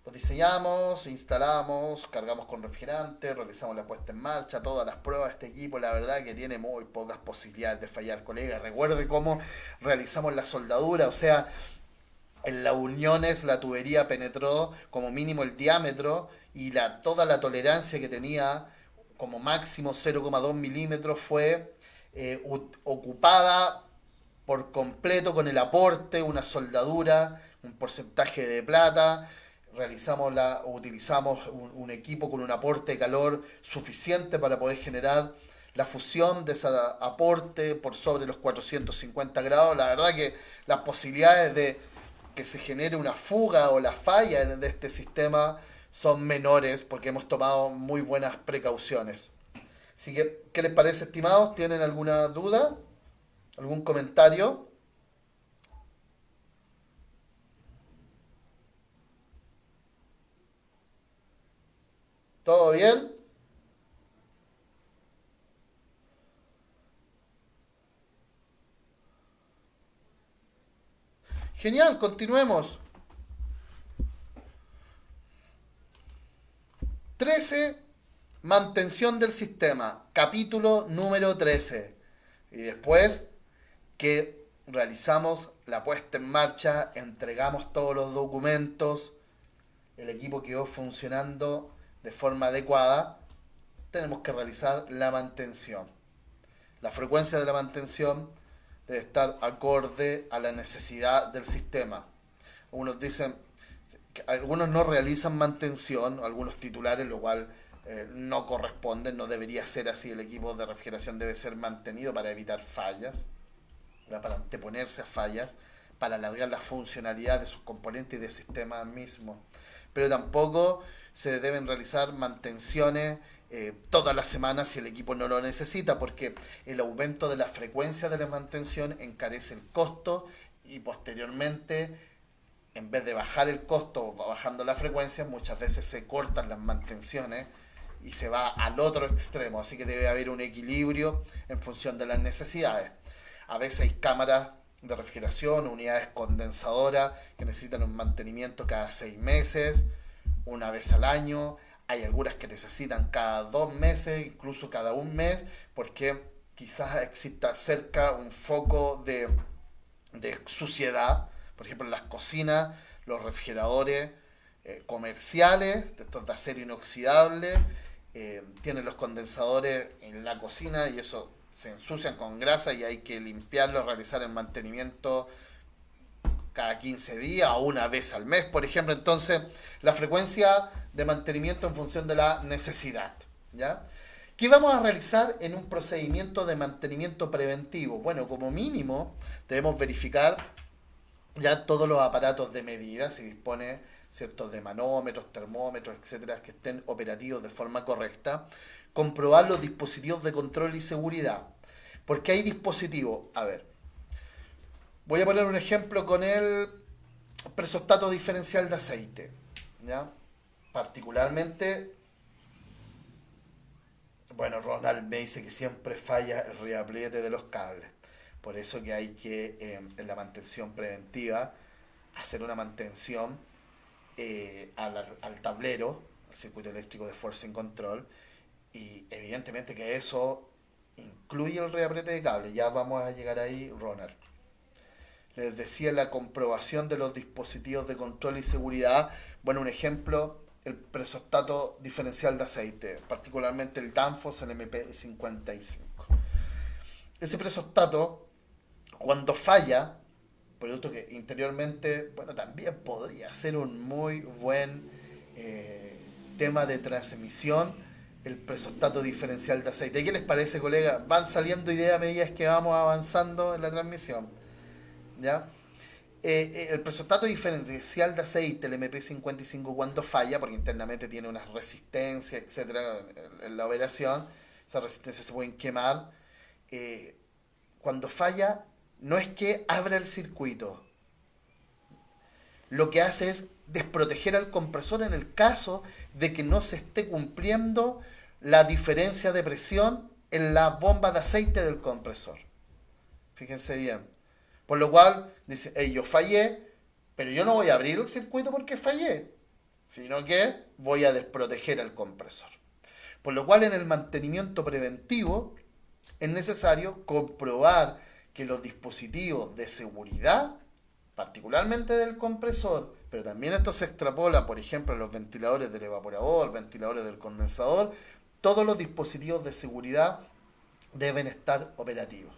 los diseñamos, instalamos, cargamos con refrigerante, realizamos la puesta en marcha, todas las pruebas de este equipo, la verdad que tiene muy pocas posibilidades de fallar, colega. Recuerde cómo realizamos la soldadura, o sea, en las uniones la tubería penetró como mínimo el diámetro y toda la tolerancia que tenía como máximo 0,2 milímetros fue ocupada por completo con el aporte, una soldadura, un porcentaje de plata. Utilizamos un equipo con un aporte de calor suficiente para poder generar la fusión de ese aporte por sobre los 450 grados. La verdad que las posibilidades de que se genere una fuga o la falla de este sistema son menores porque hemos tomado muy buenas precauciones. Así que, ¿qué les parece, estimados? ¿Tienen alguna duda? ¿Algún comentario? ¿Todo bien? Genial, continuemos. 13, mantención del sistema, capítulo número 13. Y después que realizamos la puesta en marcha, entregamos todos los documentos, el equipo quedó funcionando de forma adecuada, tenemos que realizar la mantención. La frecuencia de la mantención debe estar acorde a la necesidad del sistema. Algunos dicen que algunos no realizan mantención, algunos titulares, lo cual no corresponde, no debería ser así. El equipo de refrigeración debe ser mantenido para evitar fallas, ¿verdad? Para anteponerse a fallas, para alargar la funcionalidad de sus componentes y del sistema mismo. Pero tampoco se deben realizar mantenciones todas las semanas si el equipo no lo necesita, porque el aumento de la frecuencia de la mantención encarece el costo y posteriormente, en vez de bajar el costo bajando la frecuencia, muchas veces se cortan las mantenciones y se va al otro extremo. Así que debe haber un equilibrio en función de las necesidades. A veces hay cámaras de refrigeración, unidades condensadoras que necesitan un mantenimiento cada 6 meses, una vez al año. Hay algunas que necesitan cada 2 meses, incluso cada un mes, porque quizás exista cerca un foco de suciedad. Por ejemplo, en las cocinas, los refrigeradores comerciales, de estos de acero inoxidable, tienen los condensadores en la cocina y eso se ensucian con grasa y hay que limpiarlo, realizar el mantenimiento cada 15 días o una vez al mes, por ejemplo. Entonces, la frecuencia de mantenimiento en función de la necesidad, ¿ya? ¿Qué vamos a realizar en un procedimiento de mantenimiento preventivo? Bueno, como mínimo debemos verificar ya todos los aparatos de medida, si dispone, ¿cierto?, de manómetros, termómetros, etcétera, que estén operativos de forma correcta. Comprobar los dispositivos de control y seguridad. Porque hay dispositivos, a ver, voy a poner un ejemplo con el presostato diferencial de aceite, ¿ya? Particularmente, bueno, Ronald me dice que siempre falla el reapriete de los cables. Por eso que hay que, en la mantención preventiva, hacer una mantención al tablero, al circuito eléctrico de fuerza y control, y evidentemente que eso incluye el reapriete de cable. Ya vamos a llegar ahí, Ronald. Les decía la comprobación de los dispositivos de control y seguridad. Bueno, un ejemplo, el presostato diferencial de aceite, particularmente el Danfoss LMP55. Ese presostato, cuando falla, producto que interiormente, bueno, también podría ser un muy buen tema de transmisión, el presostato diferencial de aceite. ¿Qué les parece, colega? Van saliendo ideas a medida que vamos avanzando en la transmisión, ¿ya? El presostato diferencial de aceite, el MP55, cuando falla, porque internamente tiene unas resistencias, etcétera, en la operación, esas resistencias se pueden quemar. eh, Cuando falla, no es que abra el circuito, lo que hace es desproteger al compresor en el caso de que no se esté cumpliendo la diferencia de presión en la bomba de aceite del compresor. Fíjense bien. Por lo cual, dice, hey, yo fallé, pero yo no voy a abrir el circuito porque fallé, sino que voy a desproteger al compresor. Por lo cual, en el mantenimiento preventivo, es necesario comprobar que los dispositivos de seguridad, particularmente del compresor, pero también esto se extrapola, por ejemplo, a los ventiladores del evaporador, ventiladores del condensador, todos los dispositivos de seguridad deben estar operativos.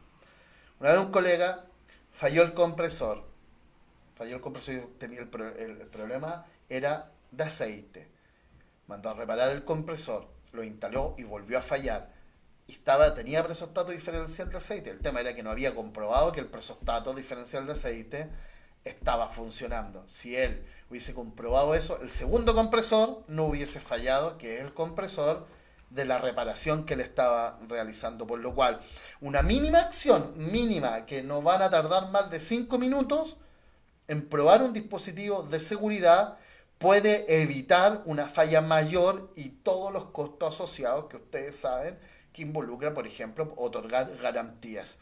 Una vez un colega falló el compresor, y tenía el problema era de aceite. Mandó a reparar el compresor, lo instaló y volvió a fallar. Y tenía presostato diferencial de aceite. El tema era que no había comprobado que el presostato diferencial de aceite estaba funcionando. Si él hubiese comprobado eso, el segundo compresor no hubiese fallado, que es el compresor de la reparación que le estaba realizando. Por lo cual, una mínima acción, mínima, que no van a tardar más de 5 minutos en probar un dispositivo de seguridad, puede evitar una falla mayor y todos los costos asociados que ustedes saben que involucra, por ejemplo, otorgar garantías.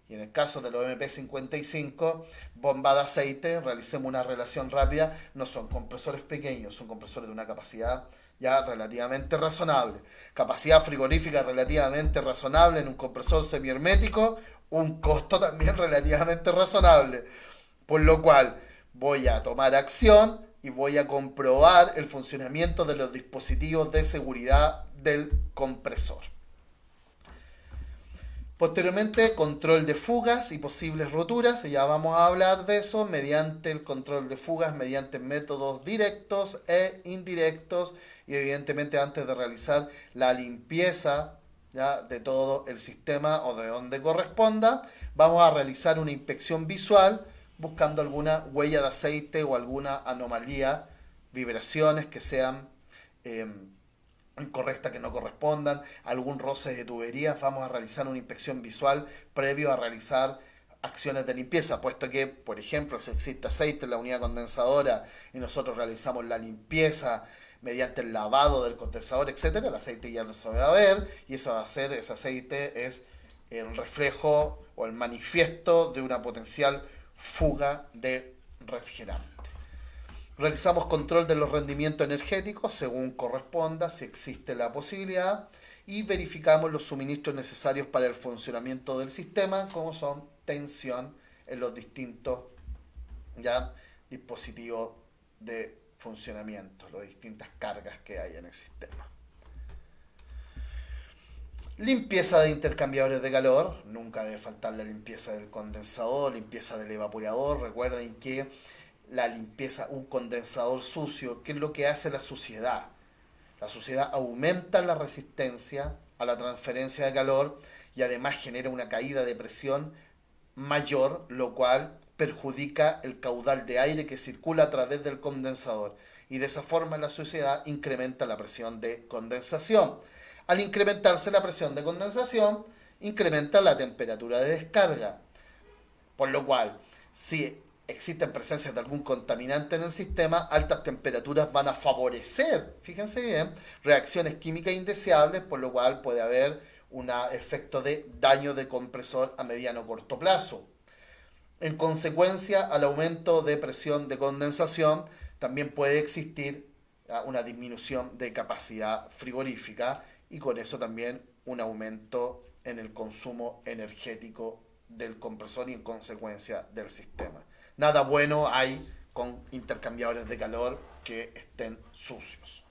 Y en el caso de los MP55, bomba de aceite, realicemos una relación rápida, no son compresores pequeños, son compresores de una capacidad ya relativamente razonable. Capacidad frigorífica relativamente razonable en un compresor semihermético, un costo también relativamente razonable. Por lo cual voy a tomar acción y voy a comprobar el funcionamiento de los dispositivos de seguridad del compresor. Posteriormente, control de fugas y posibles roturas, y ya vamos a hablar de eso mediante el control de fugas, mediante métodos directos e indirectos, y evidentemente antes de realizar la limpieza ya de todo el sistema o de donde corresponda, vamos a realizar una inspección visual buscando alguna huella de aceite o alguna anomalía, vibraciones que sean incorrectas, que no correspondan, algún roce de tuberías. Vamos a realizar una inspección visual previo a realizar acciones de limpieza, puesto que, por ejemplo, si existe aceite en la unidad condensadora y nosotros realizamos la limpieza mediante el lavado del condensador, etcétera, el aceite ya no se va a ver y eso va a ser, ese aceite es el reflejo o el manifiesto de una potencial fuga de refrigerante. Realizamos control de los rendimientos energéticos según corresponda, si existe la posibilidad, y verificamos los suministros necesarios para el funcionamiento del sistema, como son tensión en los distintos ya dispositivos de funcionamiento, las distintas cargas que hay en el sistema. Limpieza de intercambiadores de calor, nunca debe faltar la limpieza del condensador, limpieza del evaporador. Recuerden que la limpieza, un condensador sucio, ¿qué es lo que hace la suciedad? La suciedad aumenta la resistencia a la transferencia de calor y además genera una caída de presión mayor, lo cual perjudica el caudal de aire que circula a través del condensador. Y de esa forma la suciedad incrementa la presión de condensación. Al incrementarse la presión de condensación, incrementa la temperatura de descarga. Por lo cual, si existen presencias de algún contaminante en el sistema, altas temperaturas van a favorecer, fíjense bien, reacciones químicas indeseables, por lo cual puede haber un efecto de daño de compresor a mediano o corto plazo. En consecuencia, al aumento de presión de condensación, también puede existir una disminución de capacidad frigorífica y con eso también un aumento en el consumo energético del compresor y en consecuencia del sistema. Nada bueno hay con intercambiadores de calor que estén sucios.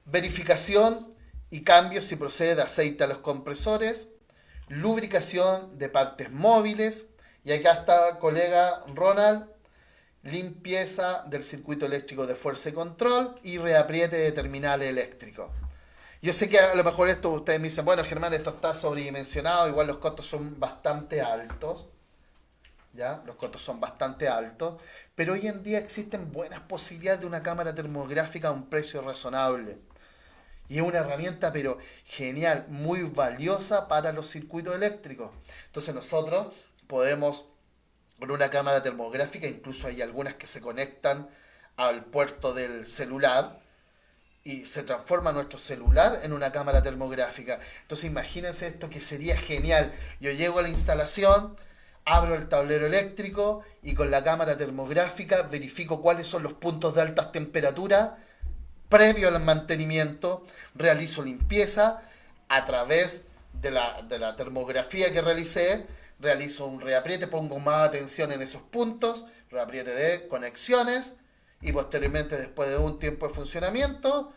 Verificación y cambio si procede de aceite a los compresores. Lubricación de partes móviles. Y acá está, colega Ronald, limpieza del circuito eléctrico de fuerza y control y reapriete de terminales eléctricos. Yo sé que a lo mejor esto ustedes me dicen, bueno, Germán, esto está sobredimensionado, igual los costos son bastante altos, ¿ya? Los costos son bastante altos, pero hoy en día existen buenas posibilidades de una cámara termográfica a un precio razonable. Y es una herramienta, pero genial, muy valiosa para los circuitos eléctricos. Entonces nosotros podemos, con una cámara termográfica, incluso hay algunas que se conectan al puerto del celular, y se transforma nuestro celular en una cámara termográfica. Entonces imagínense esto, que sería genial. Yo llego a la instalación, abro el tablero eléctrico y con la cámara termográfica verifico cuáles son los puntos de altas temperaturas previo al mantenimiento, realizo limpieza a través de la termografía que realicé, realizo un reapriete, pongo más atención en esos puntos, reapriete de conexiones, y posteriormente, después de un tiempo de funcionamiento,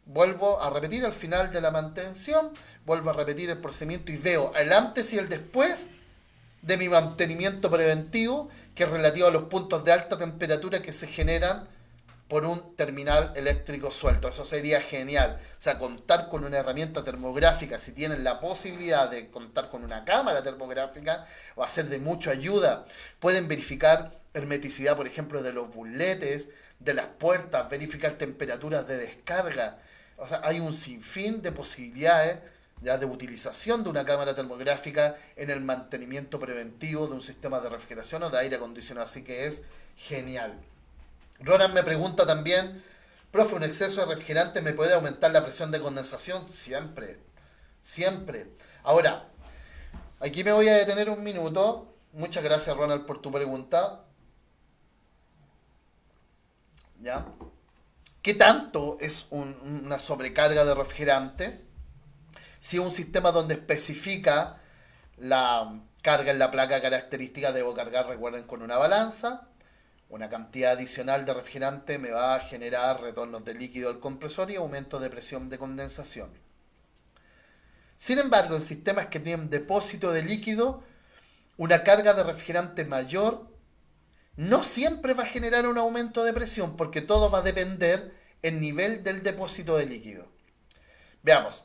vuelvo a repetir al final de la mantención, vuelvo a repetir el procedimiento y veo el antes y el después de mi mantenimiento preventivo, que es relativo a los puntos de alta temperatura que se generan por un terminal eléctrico suelto. Eso sería genial. O sea, contar con una herramienta termográfica, si tienen la posibilidad de contar con una cámara termográfica, va a ser de mucha ayuda. Pueden verificar hermeticidad, por ejemplo, de los burletes, de las puertas, verificar temperaturas de descarga. O sea, hay un sinfín de posibilidades ya de utilización de una cámara termográfica en el mantenimiento preventivo de un sistema de refrigeración o de aire acondicionado. Así que es genial. Ronald me pregunta también, profe, ¿un exceso de refrigerante me puede aumentar la presión de condensación? Siempre, siempre. Ahora, aquí me voy a detener un minuto. Muchas gracias, Ronald, por tu pregunta. ¿Ya? ¿Qué tanto es una sobrecarga de refrigerante? Si es un sistema donde especifica la carga en la placa característica, debo cargar, recuerden, con una balanza. Una cantidad adicional de refrigerante me va a generar retornos de líquido al compresor y aumento de presión de condensación. Sin embargo, en sistemas que tienen depósito de líquido, una carga de refrigerante mayor no siempre va a generar un aumento de presión, porque todo va a depender del nivel del depósito de líquido. Veamos,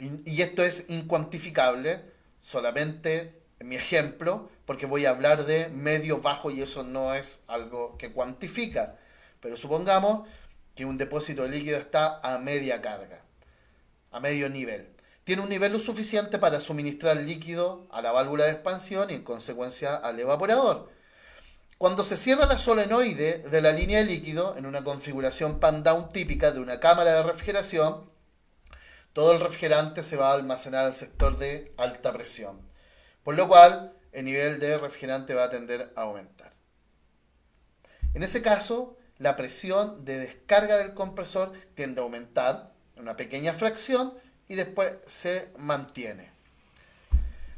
y esto es incuantificable, solamente en mi ejemplo, porque voy a hablar de medio bajo y eso no es algo que cuantifica. Pero supongamos que un depósito de líquido está a media carga, a medio nivel. Tiene un nivel lo suficiente para suministrar líquido a la válvula de expansión y en consecuencia al evaporador. Cuando se cierra la solenoide de la línea de líquido en una configuración pan-down típica de una cámara de refrigeración, todo el refrigerante se va a almacenar al sector de alta presión, por lo cual el nivel de refrigerante va a tender a aumentar. En ese caso, la presión de descarga del compresor tiende a aumentar en una pequeña fracción y después se mantiene.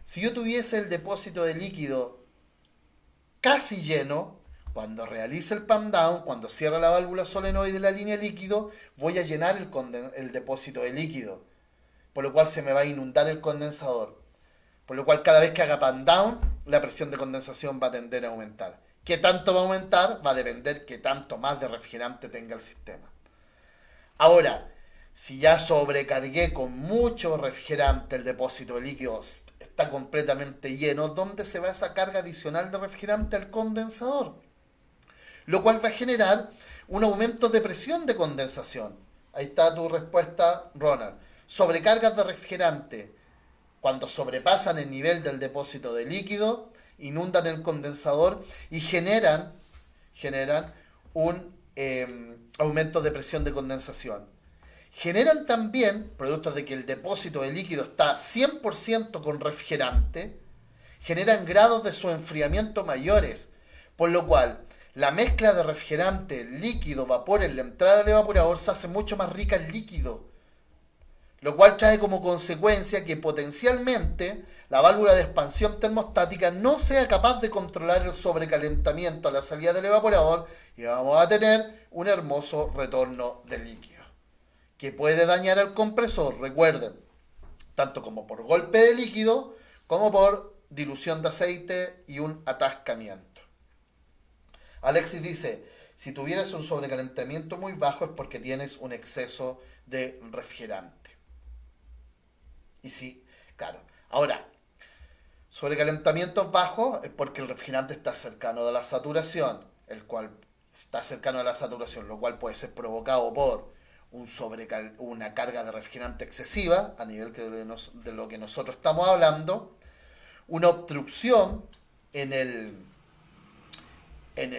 Si yo tuviese el depósito de líquido casi lleno, cuando realice el pan down, cuando cierra la válvula solenoide de la línea de líquido, voy a llenar el depósito de líquido, por lo cual se me va a inundar el condensador. Por lo cual cada vez que haga pan down, la presión de condensación va a tender a aumentar. ¿Qué tanto va a aumentar? Va a depender qué tanto más de refrigerante tenga el sistema. Ahora, si ya sobrecargué con mucho refrigerante, el depósito de líquidos está completamente lleno, ¿dónde se va esa carga adicional de refrigerante? Al condensador. Lo cual va a generar un aumento de presión de condensación. Ahí está tu respuesta, Ronald. Sobrecargas de refrigerante, cuando sobrepasan el nivel del depósito de líquido, inundan el condensador y generan un aumento de presión de condensación. Generan también, producto de que el depósito de líquido está 100% con refrigerante, generan grados de su enfriamiento mayores, por lo cual la mezcla de refrigerante, líquido, vapor en la entrada del evaporador se hace mucho más rica en líquido, lo cual trae como consecuencia que potencialmente la válvula de expansión termostática no sea capaz de controlar el sobrecalentamiento a la salida del evaporador y vamos a tener un hermoso retorno de líquido que puede dañar al compresor, recuerden, tanto como por golpe de líquido como por dilución de aceite y un atascamiento. Alexis dice, si tuvieras un sobrecalentamiento muy bajo es porque tienes un exceso de refrigerante. Y sí, claro. Ahora, sobrecalentamientos bajos es porque el refrigerante está cercano a la saturación, el cual está cercano a la saturación, lo cual puede ser provocado por una carga de refrigerante excesiva a nivel de lo que nosotros estamos hablando, una obstrucción en el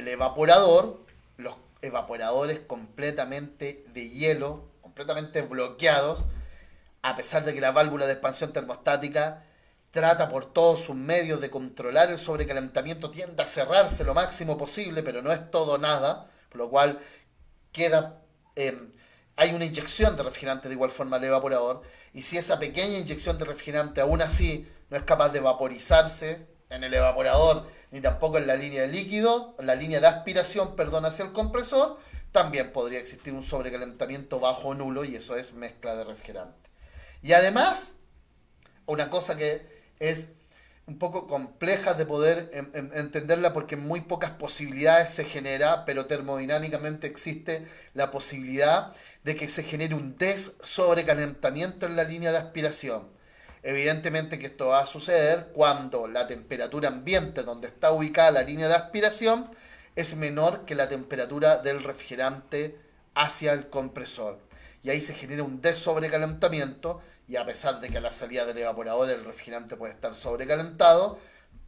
evaporador, los evaporadores completamente de hielo, completamente bloqueados, a pesar de que la válvula de expansión termostática trata por todos sus medios de controlar el sobrecalentamiento, tiende a cerrarse lo máximo posible, pero no es todo nada, por lo cual queda hay una inyección de refrigerante de igual forma al evaporador, y si esa pequeña inyección de refrigerante aún así no es capaz de vaporizarse en el evaporador, ni tampoco en la línea de líquido, en la línea de aspiración, perdón, hacia el compresor, también podría existir un sobrecalentamiento bajo o nulo, y eso es mezcla de refrigerante. Y además, una cosa que es un poco compleja de poder entenderla porque en muy pocas posibilidades se genera, pero termodinámicamente existe la posibilidad de que se genere un sobrecalentamiento en la línea de aspiración. Evidentemente que esto va a suceder cuando la temperatura ambiente donde está ubicada la línea de aspiración es menor que la temperatura del refrigerante hacia el compresor. Y ahí se genera un sobrecalentamiento, y a pesar de que a la salida del evaporador el refrigerante puede estar sobrecalentado,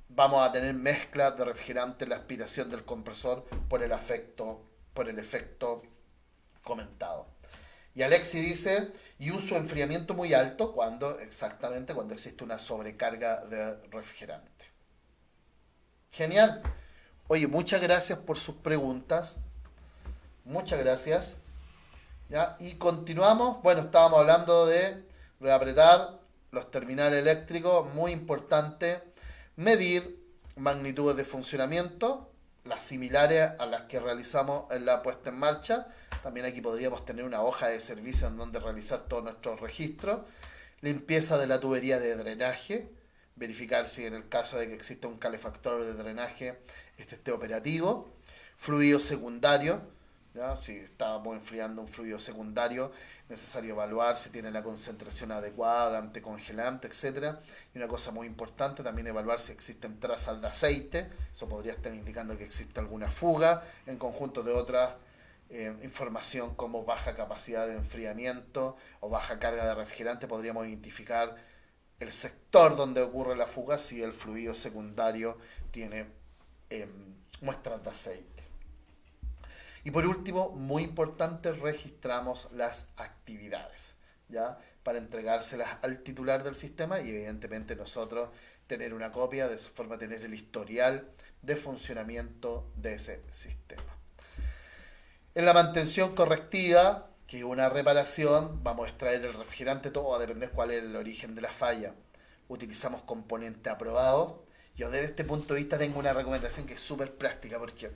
vamos a tener mezcla de refrigerante en la aspiración del compresor por el efecto comentado. Y Alexi dice, y uso enfriamiento muy alto exactamente cuando existe una sobrecarga de refrigerante. Genial. Oye, muchas gracias por sus preguntas. Muchas gracias. ¿Ya? Y continuamos. Bueno, estábamos hablando de reapretar los terminales eléctricos. Muy importante medir magnitudes de funcionamiento, las similares a las que realizamos en la puesta en marcha. También aquí podríamos tener una hoja de servicio en donde realizar todos nuestros registros. Limpieza de la tubería de drenaje. Verificar si en el caso de que exista un calefactor de drenaje este esté operativo. Fluido secundario. ¿Ya? Si estamos enfriando un fluido secundario, necesario evaluar si tiene la concentración adecuada, anticongelante, etcétera. Y una cosa muy importante, también evaluar si existen trazas de aceite. Eso podría estar indicando que existe alguna fuga, en conjunto de otras información como baja capacidad de enfriamiento o baja carga de refrigerante. Podríamos identificar el sector donde ocurre la fuga si el fluido secundario tiene muestras de aceite. Y por último, muy importante, registramos las actividades, ¿ya? Para entregárselas al titular del sistema y evidentemente nosotros tener una copia, de esa forma tener el historial de funcionamiento de ese sistema. En la mantención correctiva, que es una reparación, vamos a extraer el refrigerante, todo va a depender cuál es el origen de la falla. Utilizamos componente aprobado. Yo desde este punto de vista tengo una recomendación que es súper práctica porque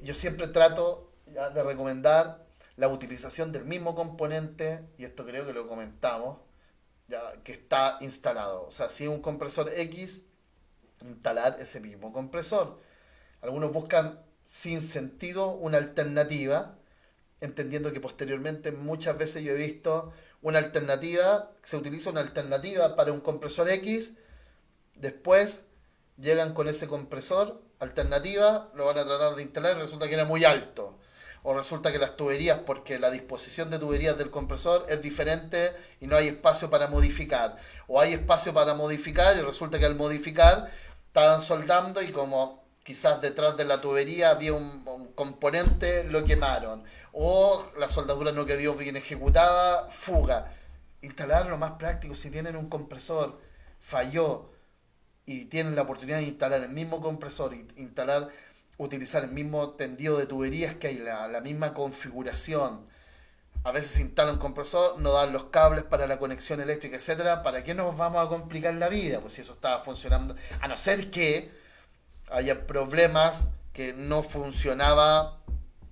yo siempre trato ya de recomendar la utilización del mismo componente, y esto creo que lo comentamos, ya que está instalado. O sea, si es un compresor X, instalar ese mismo compresor. Algunos buscan sin sentido una alternativa, entendiendo que posteriormente muchas veces yo he visto una alternativa, se utiliza una alternativa para un compresor X, después llegan con ese compresor alternativa, lo van a tratar de instalar y resulta que era muy alto. O resulta que las tuberías, porque la disposición de tuberías del compresor es diferente y no hay espacio para modificar. O hay espacio para modificar y resulta que al modificar estaban soldando y como quizás detrás de la tubería había un componente, lo quemaron. O la soldadura no quedó bien ejecutada, fuga. Instalar lo más práctico, si tienen un compresor, falló, y tienen la oportunidad de instalar el mismo compresor, utilizar el mismo tendido de tuberías que hay, la misma configuración, A veces se instala un compresor, no dan los cables para la conexión eléctrica, etcétera. ¿Para qué nos vamos a complicar la vida? Pues si eso estaba funcionando, a no ser que haya problemas que no funcionaba,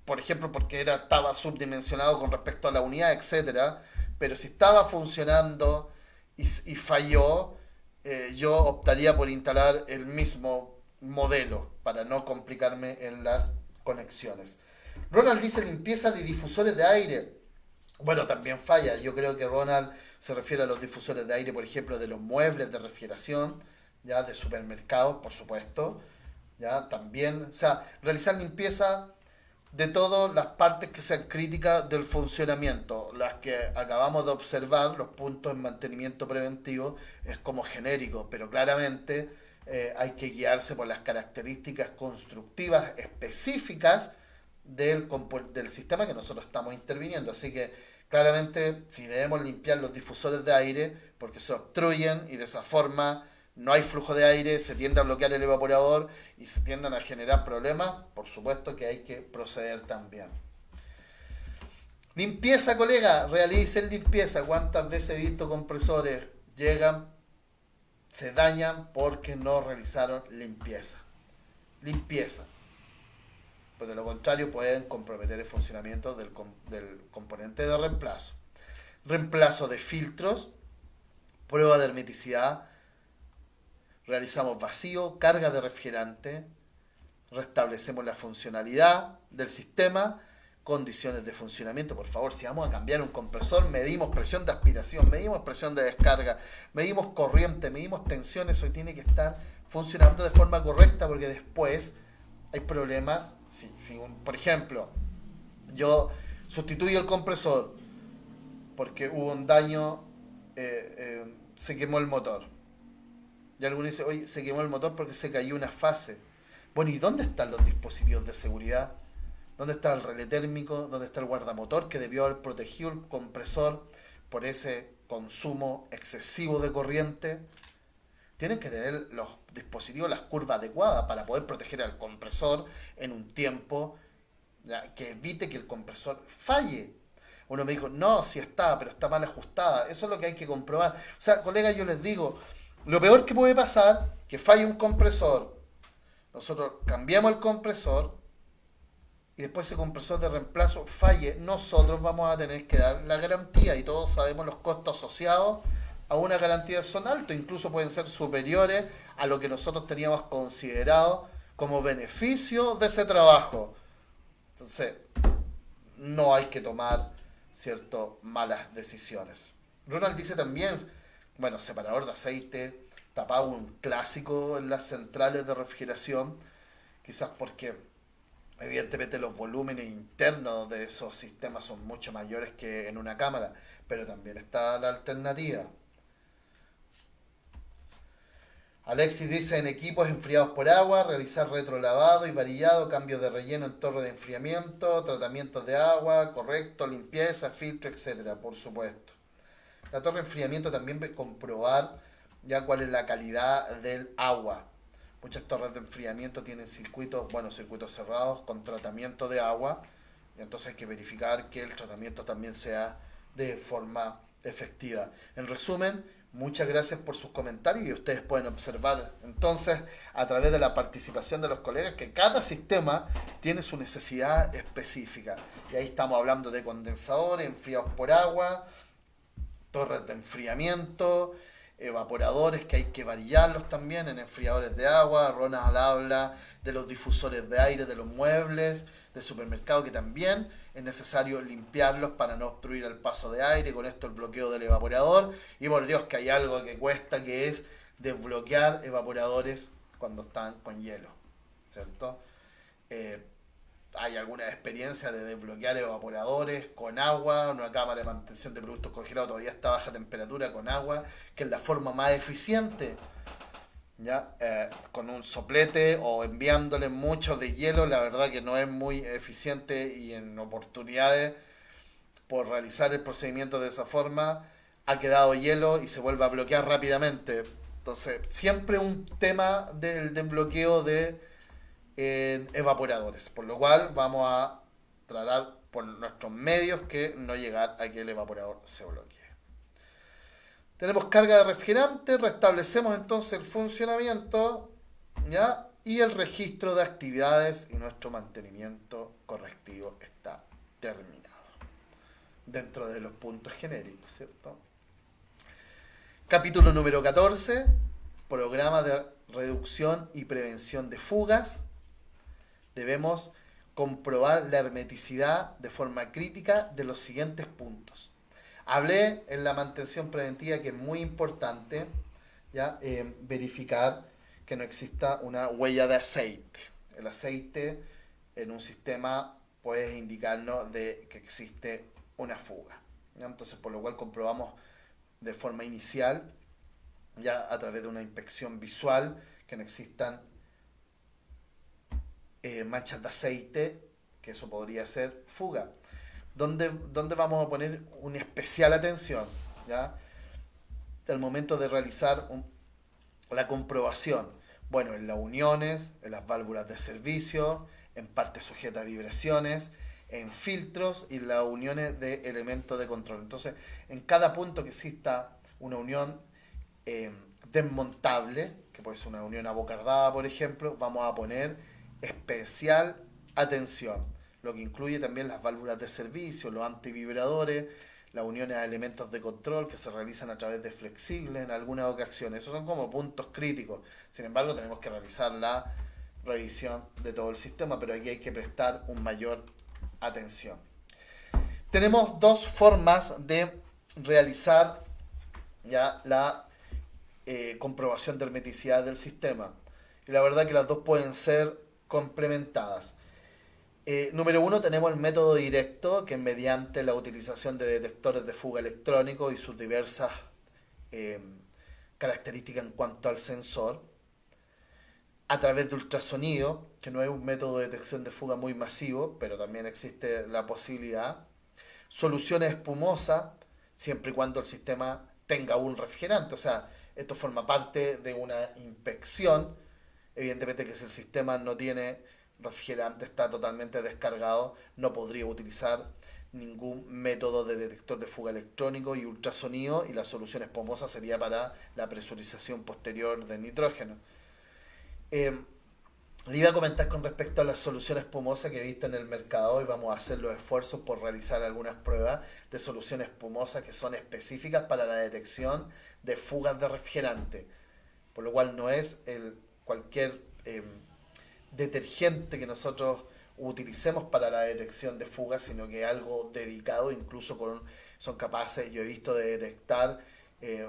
por ejemplo, porque estaba subdimensionado con respecto a la unidad, etcétera. Pero si estaba funcionando y falló, yo optaría por instalar el mismo modelo para no complicarme en las conexiones. Ronald dice limpieza de difusores de aire. Bueno, también falla. Yo creo que Ronald se refiere a los difusores de aire, por ejemplo, de los muebles de refrigeración, ya de supermercados, por supuesto. Ya también, o sea, realizar limpieza de todas las partes que sean críticas del funcionamiento. Las que acabamos de observar, los puntos en mantenimiento preventivo, es como genérico, pero claramente hay que guiarse por las características constructivas específicas del sistema que nosotros estamos interviniendo. Así que claramente si debemos limpiar los difusores de aire porque se obstruyen y de esa forma no hay flujo de aire, se tiende a bloquear el evaporador y se tienden a generar problemas, por supuesto que hay que proceder también. Limpieza, colega, realicen limpieza. ¿Cuántas veces he visto compresores llegan, se dañan porque no realizaron limpieza? Limpieza. Pues de lo contrario pueden comprometer el funcionamiento del componente de reemplazo. Reemplazo de filtros, prueba de hermeticidad, realizamos vacío, carga de refrigerante, restablecemos la funcionalidad del sistema, condiciones de funcionamiento. Por favor, si vamos a cambiar un compresor, medimos presión de aspiración, medimos presión de descarga, medimos corriente, medimos tensión. Eso tiene que estar funcionando de forma correcta porque después hay problemas. Por ejemplo, yo sustituyo el compresor porque hubo un daño, se quemó el motor. Y alguno dice, oye, se quemó el motor porque se cayó una fase. Bueno, ¿y dónde están los dispositivos de seguridad? ¿Dónde está el relé térmico? ¿Dónde está el guardamotor que debió haber protegido el compresor por ese consumo excesivo de corriente? Tienen que tener los dispositivos las curvas adecuadas para poder proteger al compresor en un tiempo, ¿ya?, que evite que el compresor falle. Uno me dijo, no, sí está, pero está mal ajustada. Eso es lo que hay que comprobar. O sea, colegas, yo les digo, lo peor que puede pasar, que falle un compresor. Nosotros cambiamos el compresor y después ese compresor de reemplazo falle. Nosotros vamos a tener que dar la garantía y todos sabemos los costos asociados a una garantía son altos. Incluso pueden ser superiores a lo que nosotros teníamos considerado como beneficio de ese trabajo. Entonces, no hay que tomar, ¿cierto?, malas decisiones. Ronald dice también, bueno, separador de aceite, tapado, un clásico en las centrales de refrigeración, quizás porque evidentemente los volúmenes internos de esos sistemas son mucho mayores que en una cámara, pero también está la alternativa. Alexis dice, en equipos enfriados por agua, realizar retrolavado y varillado, cambio de relleno en torre de enfriamiento, tratamientos de agua, correcto, limpieza, filtro, etcétera, por supuesto. La torre de enfriamiento también comprobar ya cuál es la calidad del agua. Muchas torres de enfriamiento tienen circuitos cerrados con tratamiento de agua, y entonces hay que verificar que el tratamiento también sea de forma efectiva. En resumen, muchas gracias por sus comentarios y ustedes pueden observar entonces a través de la participación de los colegas que cada sistema tiene su necesidad específica. Y ahí estamos hablando de condensadores enfriados por agua, torres de enfriamiento, evaporadores que hay que varillarlos también en enfriadores de agua. Ronald habla de los difusores de aire de los muebles de supermercado que también es necesario limpiarlos para no obstruir el paso de aire, con esto el bloqueo del evaporador. Y por Dios que hay algo que cuesta, que es desbloquear evaporadores cuando están con hielo, ¿cierto? Hay alguna experiencia de desbloquear evaporadores con agua, una cámara de mantención de productos congelados todavía está a baja temperatura con agua, que es la forma más eficiente, ¿ya? Con un soplete o enviándole mucho de hielo, la verdad que no es muy eficiente y en oportunidades por realizar el procedimiento de esa forma ha quedado hielo y se vuelve a bloquear rápidamente. Entonces, siempre un tema del desbloqueo de evaporadores, por lo cual vamos a tratar por nuestros medios que no llegar a que el evaporador se bloquee. Tenemos carga de refrigerante, restablecemos entonces el funcionamiento, ¿ya? Y el registro de actividades y nuestro mantenimiento correctivo está terminado. Dentro de los puntos genéricos, ¿cierto? Capítulo número 14, programa de reducción y prevención de fugas. Debemos comprobar la hermeticidad de forma crítica de los siguientes puntos. Hablé en la mantención preventiva que es muy importante, ¿ya? Verificar que no exista una huella de aceite. El aceite en un sistema puede indicarnos de que existe una fuga, ¿ya? Entonces, por lo cual comprobamos de forma inicial, ya a través de una inspección visual, que no existan manchas de aceite, que eso podría ser fuga. ¿Dónde vamos a poner una especial atención? ¿Ya? Al momento de realizar la comprobación. Bueno, en las uniones, en las válvulas de servicio, en parte sujeta a vibraciones, en filtros y en las uniones de elementos de control. Entonces, en cada punto que exista una unión desmontable, que puede ser una unión abocardada, por ejemplo, vamos a poner especial atención, lo que incluye también las válvulas de servicio, los antivibradores, las uniones a elementos de control que se realizan a través de flexibles en algunas ocasiones. Esos son como puntos críticos. Sin embargo, tenemos que realizar la revisión de todo el sistema, pero aquí hay que prestar un mayor atención. Tenemos dos formas de realizar ya la comprobación de hermeticidad del sistema. Y la verdad que las dos pueden ser complementadas. Número uno, tenemos el método directo, que es mediante la utilización de detectores de fuga electrónicos y sus diversas eh, características en cuanto al sensor, a través de ultrasonido, que no es un método de detección de fuga muy masivo, pero también existe la posibilidad. Soluciones espumosas, siempre y cuando el sistema tenga un refrigerante, o sea, esto forma parte de una inspección. Evidentemente que si el sistema no tiene refrigerante, está totalmente descargado, no podría utilizar ningún método de detector de fuga electrónico y ultrasonido, y la solución espumosa sería para la presurización posterior del nitrógeno. Eh, Le iba a comentar con respecto a las soluciones espumosas que he visto en el mercado, y vamos a hacer los esfuerzos por realizar algunas pruebas de soluciones espumosas que son específicas para la detección de fugas de refrigerante, por lo cual no es cualquier detergente que nosotros utilicemos para la detección de fugas, sino que algo dedicado, incluso son capaces, yo he visto, de detectar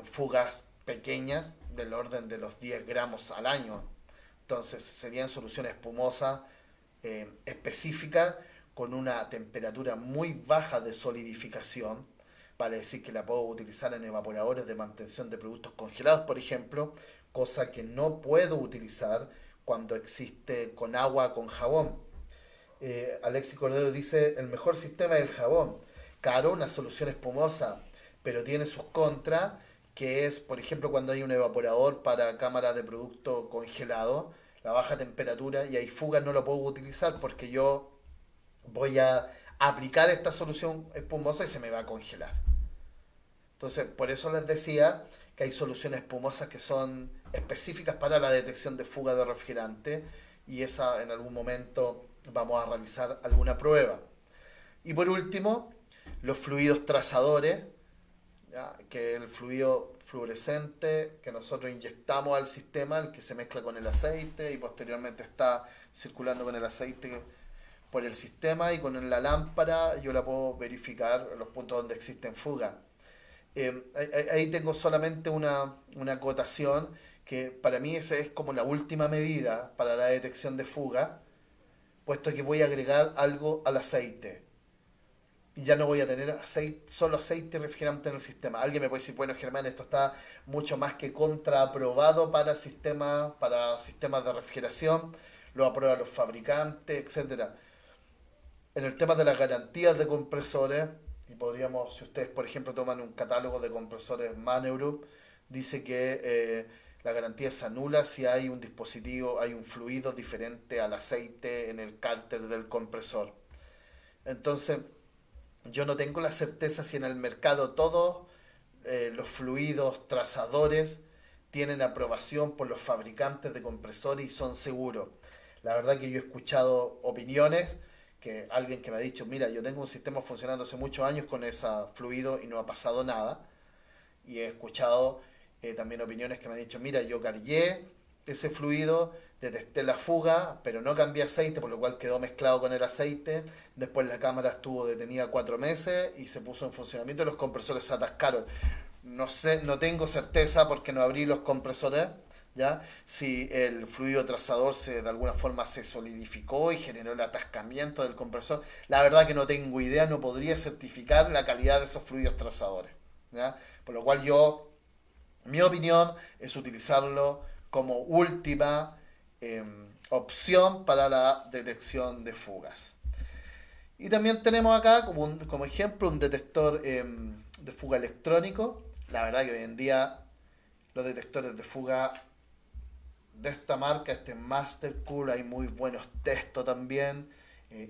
fugas pequeñas del orden de los 10 gramos al año. Entonces serían soluciones espumosas específicas con una temperatura muy baja de solidificación, vale decir que la puedo utilizar en evaporadores de mantención de productos congelados, por ejemplo, cosa que no puedo utilizar cuando existe con agua, con jabón. Alexis Cordero dice, el mejor sistema es el jabón. Claro, una solución espumosa, pero tiene sus contras, que es, por ejemplo, cuando hay un evaporador para cámara de producto congelado, la baja temperatura y hay fugas, no lo puedo utilizar porque yo voy a aplicar esta solución espumosa y se me va a congelar. Entonces, por eso les decía que hay soluciones espumosas que son específicas para la detección de fuga de refrigerante, y esa en algún momento vamos a realizar alguna prueba. Y por último, los fluidos trazadores, ¿ya? Que el fluido fluorescente que nosotros inyectamos al sistema, el que se mezcla con el aceite y posteriormente está circulando con el aceite por el sistema, y con la lámpara yo la puedo verificar en los puntos donde existen fugas. Ahí tengo solamente una acotación, que para mí esa es como la última medida para la detección de fuga, puesto que voy a agregar algo al aceite. Y ya no voy a tener aceite, solo aceite refrigerante en el sistema. Alguien me puede decir, bueno, Germán, esto está mucho más que contraaprobado para sistemas de refrigeración, lo aprueban los fabricantes, etcétera. En el tema de las garantías de compresores, y podríamos, si ustedes por ejemplo toman un catálogo de compresores Maneurup, dice que la garantía se anula si hay un dispositivo, hay un fluido diferente al aceite en el cárter del compresor. Entonces, yo no tengo la certeza si en el mercado todos los fluidos trazadores tienen aprobación por los fabricantes de compresores y son seguros. La verdad que yo he escuchado opiniones que alguien que me ha dicho, mira, yo tengo un sistema funcionando hace muchos años con ese fluido y no ha pasado nada. Y he escuchado también opiniones que me han dicho, mira, yo cargué ese fluido, detecté la fuga, pero no cambié aceite, por lo cual quedó mezclado con el aceite. Después la cámara estuvo detenida 4 meses y se puso en funcionamiento y los compresores se atascaron. No sé, no tengo certeza porque no abrí los compresores, ¿ya? Si el fluido trazador de alguna forma se solidificó y generó el atascamiento del compresor. La verdad que no tengo idea, no podría certificar la calidad de esos fluidos trazadores, ¿ya? Por lo cual mi opinión es utilizarlo como última opción para la detección de fugas. Y también tenemos acá como ejemplo un detector de fuga electrónico. La verdad que hoy en día los detectores de fuga de esta marca, este Mastercool, hay muy buenos textos también.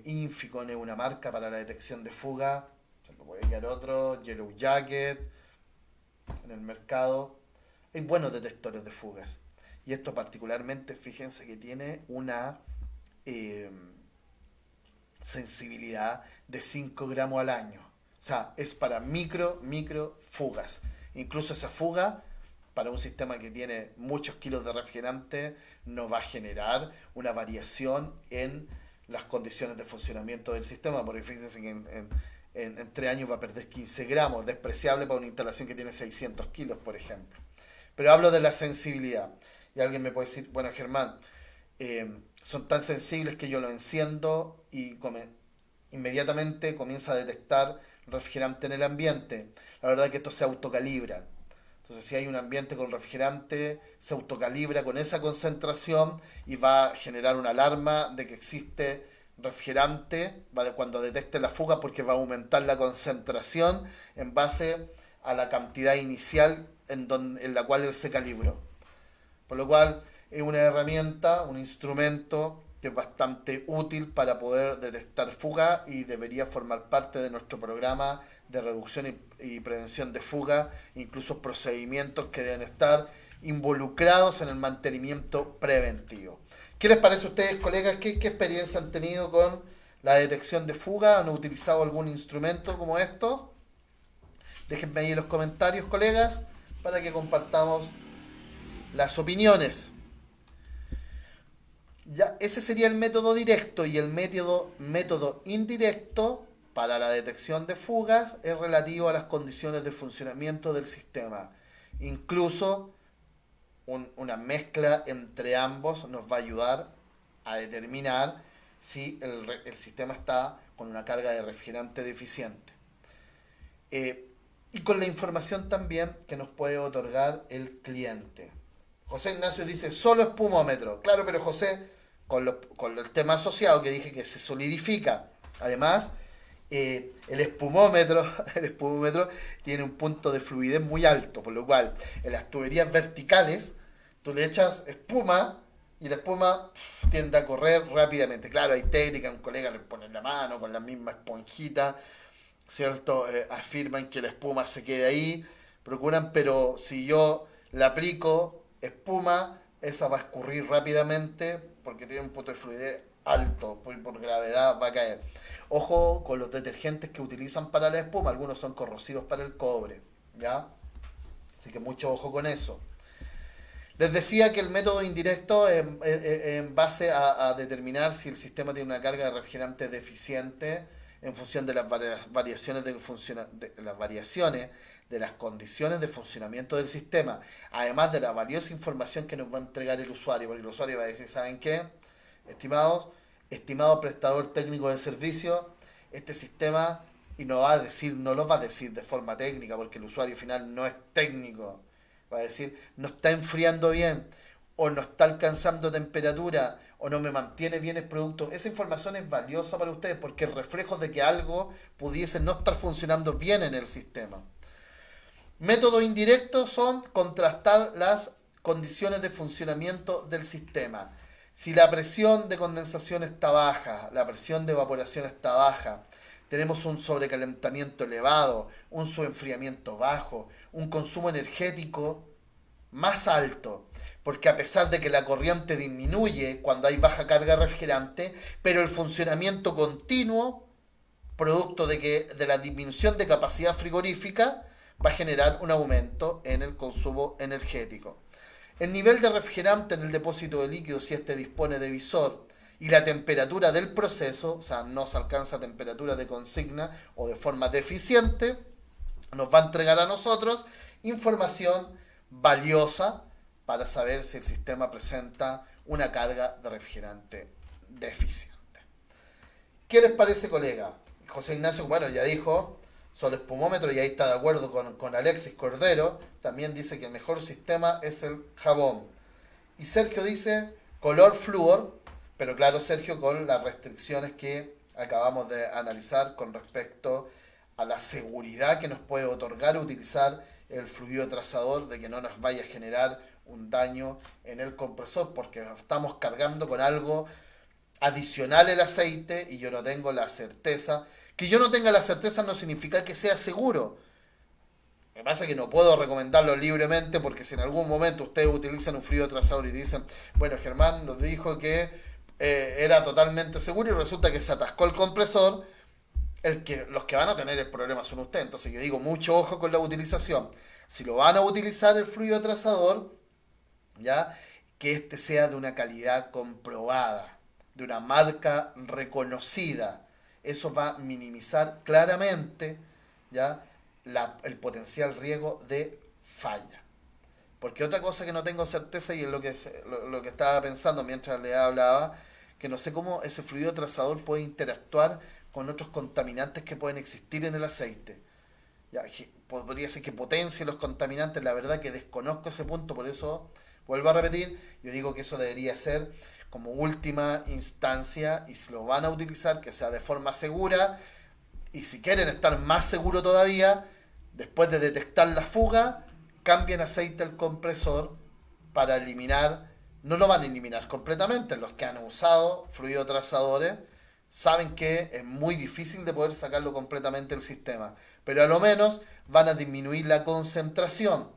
Inficon es una marca para la detección de fuga. Se me puede quedar otro, Yellow Jacket en el mercado. Hay buenos detectores de fugas. Y esto particularmente, fíjense que tiene una eh, sensibilidad de 5 gramos al año. O sea, es para micro fugas. Incluso esa fuga, para un sistema que tiene muchos kilos de refrigerante, no va a generar una variación en las condiciones de funcionamiento del sistema, porque fíjense que en 3 años va a perder 15 gramos, despreciable para una instalación que tiene 600 kilos, por ejemplo. Pero hablo de la sensibilidad. Y alguien me puede decir, bueno, Germán, son tan sensibles que yo lo enciendo y inmediatamente comienza a detectar refrigerante en el ambiente. La verdad es que esto se autocalibra. Entonces, si hay un ambiente con refrigerante, se autocalibra con esa concentración y va a generar una alarma de que existe refrigerante cuando detecte la fuga, porque va a aumentar la concentración en base a la cantidad inicial en la cual él se calibró. Por lo cual es una herramienta, un instrumento que es bastante útil para poder detectar fuga y debería formar parte de nuestro programa de reducción y prevención de fuga, incluso procedimientos que deben estar involucrados en el mantenimiento preventivo. ¿Qué les parece a ustedes, colegas? ¿Qué experiencia han tenido con la detección de fuga? ¿Han utilizado algún instrumento como estos? Déjenme ahí en los comentarios, colegas, para que compartamos las opiniones. Ya, ese sería el método directo y el método indirecto para la detección de fugas es relativo a las condiciones de funcionamiento del sistema. Incluso una mezcla entre ambos nos va a ayudar a determinar si el sistema está con una carga de refrigerante deficiente. Y con la información también que nos puede otorgar el cliente. José Ignacio dice, solo espumómetro. Claro, pero José, con el tema asociado que dije que se solidifica. Además, el espumómetro, el espumómetro tiene un punto de fluidez muy alto, por lo cual en las tuberías verticales tú le echas espuma y la espuma tiende a correr rápidamente. Claro, hay técnica, un colega le pone la mano con la misma esponjita, ¿cierto? Afirman que la espuma se quede ahí, procuran, pero si yo le aplico espuma, esa va a escurrir rápidamente porque tiene un punto de fluidez alto, por gravedad va a caer. Ojo con los detergentes que utilizan para la espuma, algunos son corrosivos para el cobre, ¿ya? Así que mucho ojo con eso. Les decía que el método indirecto en base a determinar si el sistema tiene una carga de refrigerante deficiente en función de las variaciones las variaciones de las condiciones de funcionamiento del sistema, además de la valiosa información que nos va a entregar el usuario, porque el usuario va a decir, ¿saben qué? Estimados, estimado prestador técnico de servicio, este sistema, y no va a decir, no lo va a decir de forma técnica, porque el usuario final no es técnico, va a decir, no está enfriando bien, o no está alcanzando temperatura, o no me mantiene bien el producto. Esa información es valiosa para ustedes porque es reflejo de que algo pudiese no estar funcionando bien en el sistema. Métodos indirectos son contrastar las condiciones de funcionamiento del sistema. Si la presión de condensación está baja, la presión de evaporación está baja, tenemos un sobrecalentamiento elevado, un subenfriamiento bajo, un consumo energético más alto, porque a pesar de que la corriente disminuye cuando hay baja carga refrigerante, pero el funcionamiento continuo, producto de la disminución de capacidad frigorífica, va a generar un aumento en el consumo energético. El nivel de refrigerante en el depósito de líquido, si éste dispone de visor, y la temperatura del proceso, o sea, no se alcanza a temperatura de consigna o de forma deficiente, nos va a entregar a nosotros información valiosa para saber si el sistema presenta una carga de refrigerante deficiente. ¿Qué les parece, colega? José Ignacio, bueno, ya dijo sobre espumómetro y ahí está de acuerdo con Alexis Cordero. También dice que el mejor sistema es el jabón. Y Sergio dice color flúor, pero claro, Sergio, con las restricciones que acabamos de analizar con respecto a la seguridad que nos puede otorgar utilizar el fluido trazador, de que no nos vaya a generar un daño en el compresor, porque estamos cargando con algo adicional el aceite y yo no tengo la certeza. Que yo no tenga la certeza no significa que sea seguro. Me pasa que no puedo recomendarlo libremente porque si en algún momento ustedes utilizan un fluido trazador y dicen, bueno, Germán nos dijo que era totalmente seguro y resulta que se atascó el compresor, los que van a tener el problema son ustedes. Entonces yo digo, mucho ojo con la utilización. Si lo van a utilizar el fluido trazador, ¿ya? Que este sea de una calidad comprobada, de una marca reconocida. Eso va a minimizar claramente, ¿ya? El potencial riesgo de falla. Porque otra cosa que no tengo certeza y es lo que estaba pensando mientras le hablaba, que no sé cómo ese fluido trazador puede interactuar con otros contaminantes que pueden existir en el aceite. Ya, podría ser que potencie los contaminantes, la verdad que desconozco ese punto, por eso vuelvo a repetir, yo digo que eso debería ser como última instancia y si lo van a utilizar que sea de forma segura y si quieren estar más seguro todavía, después de detectar la fuga, cambien aceite al compresor para eliminar, no lo van a eliminar completamente, los que han usado fluido trazadores saben que es muy difícil de poder sacarlo completamente del sistema, pero a lo menos van a disminuir la concentración.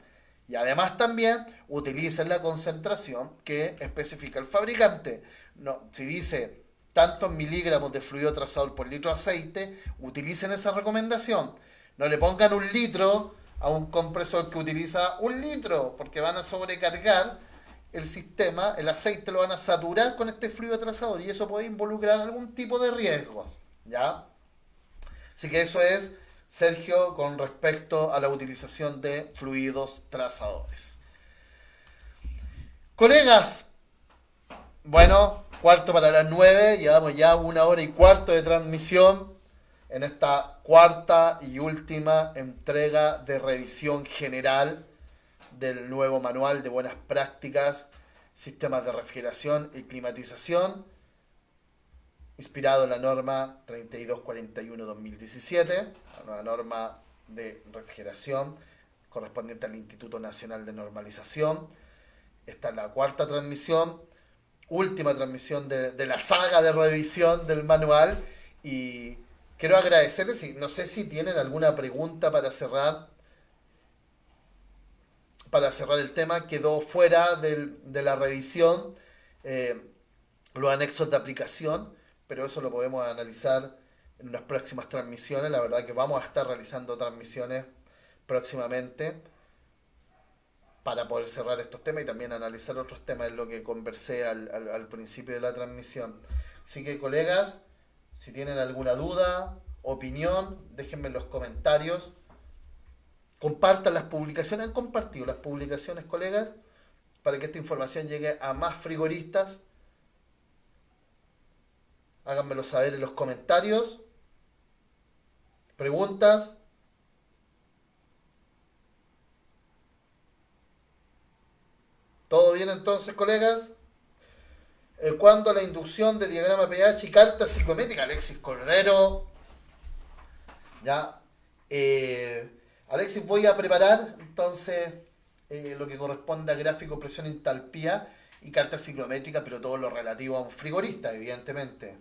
Y además también utilicen la concentración que especifica el fabricante. No, si dice tantos miligramos de fluido trazador por litro de aceite, utilicen esa recomendación. No le pongan un litro a un compresor que utiliza un litro, porque van a sobrecargar el sistema, el aceite lo van a saturar con este fluido trazador y eso puede involucrar algún tipo de riesgos, ¿ya? Así que eso es, Sergio, con respecto a la utilización de fluidos trazadores. Colegas, bueno, cuarto para las 9, llevamos ya 1 hora y cuarto de transmisión en esta cuarta y última entrega de revisión general del nuevo manual de buenas prácticas, sistemas de refrigeración y climatización, inspirado en la norma 3241-2017, la nueva norma de refrigeración correspondiente al Instituto Nacional de Normalización. Esta es la cuarta transmisión, última transmisión de la saga de revisión del manual y quiero agradecerles, no sé si tienen alguna pregunta para cerrar el tema. Quedó fuera de la revisión los anexos de aplicación, pero eso lo podemos analizar en unas próximas transmisiones. La verdad que vamos a estar realizando transmisiones próximamente para poder cerrar estos temas y también analizar otros temas, es lo que conversé al principio de la transmisión. Así que, colegas, si tienen alguna duda, opinión, déjenme en los comentarios. Compartan las publicaciones. ¿Han compartido las publicaciones, colegas? Para que esta información llegue a más frigoristas. Háganmelo saber en los comentarios. Preguntas. ¿Todo bien entonces, colegas? ¿Cuándo la inducción de diagrama pH y carta psicométrica? Alexis Cordero. Ya. Alexis, voy a preparar entonces lo que corresponde a gráfico, presión, entalpía y carta ciclométrica, pero todo lo relativo a un frigorista, evidentemente.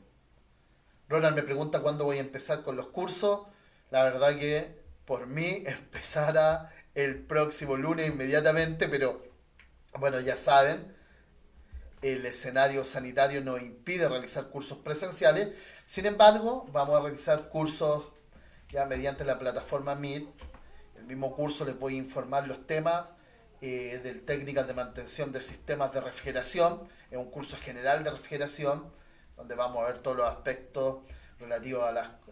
Ronald me pregunta cuándo voy a empezar con los cursos. La verdad que por mí empezara el próximo lunes inmediatamente, pero bueno, ya saben, el escenario sanitario nos impide realizar cursos presenciales. Sin embargo, vamos a realizar cursos ya mediante la plataforma Meet. El mismo curso les voy a informar los temas de técnicas de mantención de sistemas de refrigeración. Es un curso general de refrigeración donde vamos a ver todos los aspectos relativos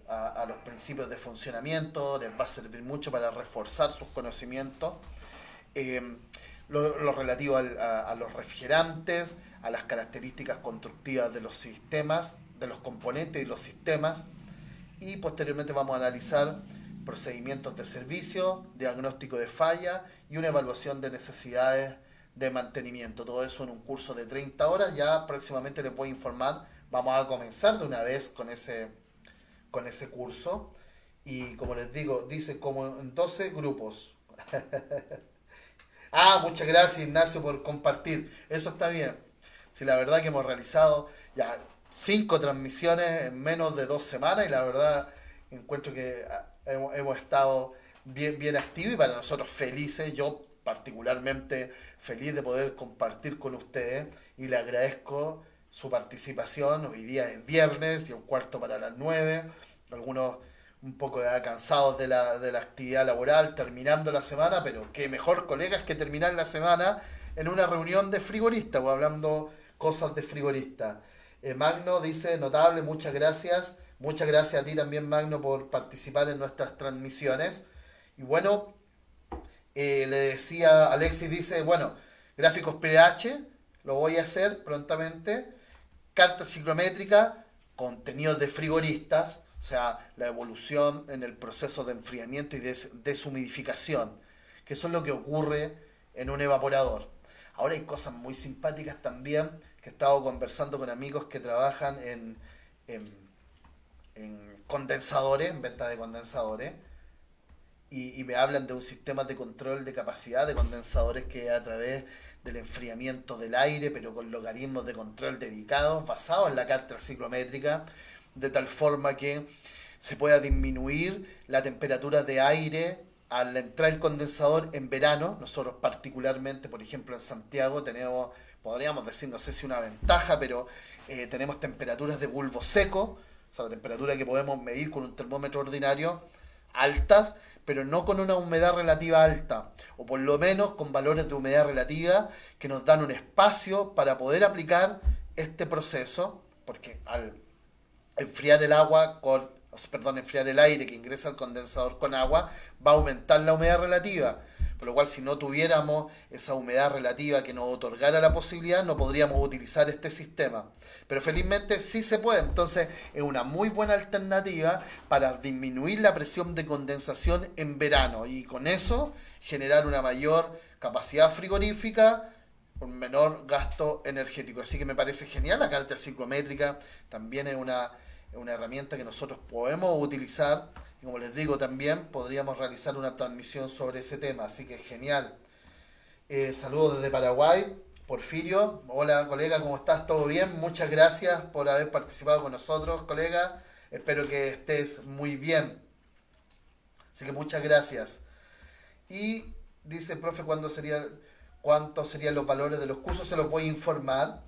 a los principios de funcionamiento. Les va a servir mucho para reforzar sus conocimientos. Eh, lo relativo a los refrigerantes, a las características constructivas de los sistemas, de los componentes y los sistemas. Y posteriormente vamos a analizar procedimientos de servicio, diagnóstico de falla y una evaluación de necesidades de mantenimiento. Todo eso en un curso de 30 horas. Ya próximamente les voy a informar. Vamos a comenzar de una vez con ese curso. Y como les digo, dice como en 12 grupos. Ah, muchas gracias Ignacio por compartir. Eso está bien. Sí, la verdad que hemos realizado ya 5 transmisiones en menos de 2 semanas y la verdad encuentro que hemos estado bien activos y para nosotros felices. Yo particularmente feliz de poder compartir con ustedes y le agradezco su participación. Hoy día es viernes y un cuarto para las 9. Algunos un poco ya cansados de la actividad laboral, terminando la semana, pero qué mejor, colegas, que terminar la semana en una reunión de frigorista o hablando cosas de frigorista. Magno dice, notable, muchas gracias. Muchas gracias a ti también, Magno, por participar en nuestras transmisiones. Y bueno, le decía, Alexis dice, bueno, gráficos pH, lo voy a hacer prontamente. Carta ciclométrica, contenidos de frigoristas, o sea, la evolución en el proceso de enfriamiento y deshumidificación, que eso es lo que ocurre en un evaporador. Ahora hay cosas muy simpáticas también, que he estado conversando con amigos que trabajan en, en condensadores, en venta de condensadores, y me hablan de un sistema de control de capacidad de condensadores que a través del enfriamiento del aire, pero con logaritmos de control dedicados, basados en la carta ciclométrica, de tal forma que se pueda disminuir la temperatura de aire al entrar el condensador en verano. Nosotros particularmente, por ejemplo, en Santiago tenemos, podríamos decir, no sé si una ventaja, pero tenemos temperaturas de bulbo seco, o sea, la temperatura que podemos medir con un termómetro ordinario, altas, pero no con una humedad relativa alta, o por lo menos con valores de humedad relativa que nos dan un espacio para poder aplicar este proceso, porque al enfriar el agua con, perdón, enfriar el aire que ingresa al condensador con agua, va a aumentar la humedad relativa. Por lo cual, si no tuviéramos esa humedad relativa que nos otorgara la posibilidad, no podríamos utilizar este sistema. Pero felizmente sí se puede. Entonces, es una muy buena alternativa para disminuir la presión de condensación en verano y con eso generar una mayor capacidad frigorífica, un menor gasto energético. Así que me parece genial. La carta psicométrica también es una herramienta que nosotros podemos utilizar. Y como les digo, también podríamos realizar una transmisión sobre ese tema. Así que genial. Saludos desde Paraguay. Porfirio, hola colega, ¿cómo estás? ¿Todo bien? Muchas gracias por haber participado con nosotros, colega. Espero que estés muy bien. Así que muchas gracias. Y dice, profe, ¿cuántos serían los valores de los cursos? Se los voy a informar,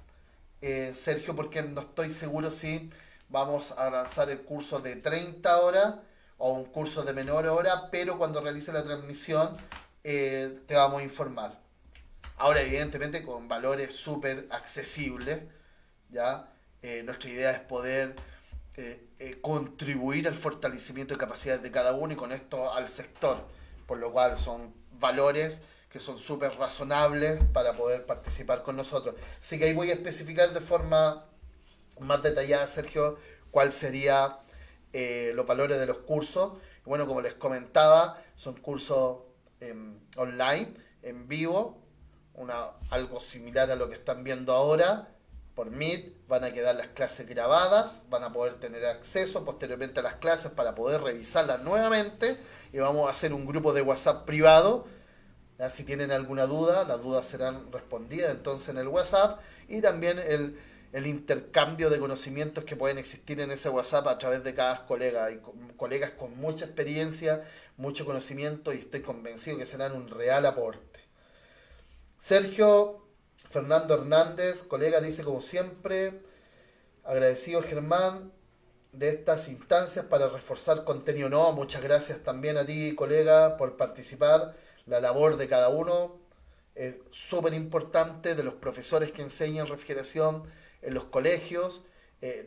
Sergio, porque no estoy seguro si vamos a lanzar el curso de 30 horas o un curso de menor hora, pero cuando realice la transmisión te vamos a informar. Ahora, evidentemente, con valores súper accesibles, ¿ya? Nuestra idea es poder contribuir al fortalecimiento de capacidades de cada uno y con esto al sector, por lo cual son valores que son súper razonables para poder participar con nosotros. Así que ahí voy a especificar de forma más detallada, Sergio, cuál sería los valores de los cursos. Y bueno, como les comentaba, son cursos online, en vivo, algo similar a lo que están viendo ahora por Meet. Van a quedar las clases grabadas, van a poder tener acceso posteriormente a las clases para poder revisarlas nuevamente y vamos a hacer un grupo de WhatsApp privado Ya, si tienen alguna duda, las dudas serán respondidas entonces en el WhatsApp y también el intercambio de conocimientos que pueden existir en ese WhatsApp a través de cada colega. Hay colegas con mucha experiencia, mucho conocimiento y estoy convencido que serán un real aporte. Sergio Fernando Hernández, colega, dice como siempre, agradecido Germán de estas instancias para reforzar contenido. No, muchas gracias también a ti, colega, por participar. La labor de cada uno es súper importante, de los profesores que enseñan refrigeración en los colegios.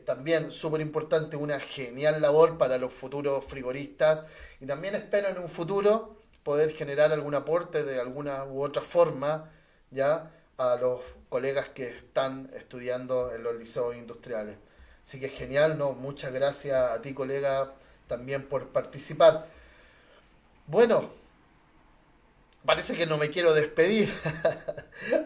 También súper importante, una genial labor para los futuros frigoristas. Y también espero en un futuro poder generar algún aporte de alguna u otra forma, ya, a los colegas que están estudiando en los liceos industriales. Así que genial, ¿no? Muchas gracias a ti, colega, también por participar. Bueno, parece que no me quiero despedir.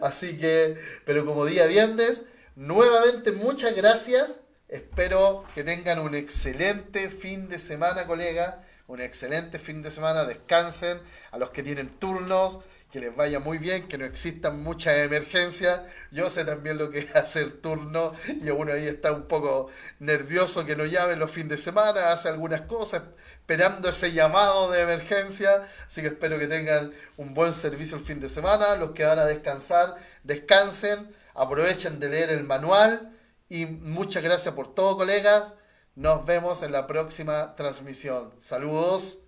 Así que, pero como día viernes, nuevamente muchas gracias. Espero que tengan un excelente fin de semana, colega. Un excelente fin de semana. Descansen. A los que tienen turnos, que les vaya muy bien, que no existan muchas emergencias. Yo sé también lo que es hacer turno y uno ahí está un poco nervioso que no llamen los fines de semana, hace algunas cosas esperando ese llamado de emergencia. Así que espero que tengan un buen servicio el fin de semana. Los que van a descansar, descansen, aprovechen de leer el manual y muchas gracias por todo, colegas. Nos vemos en la próxima transmisión. Saludos.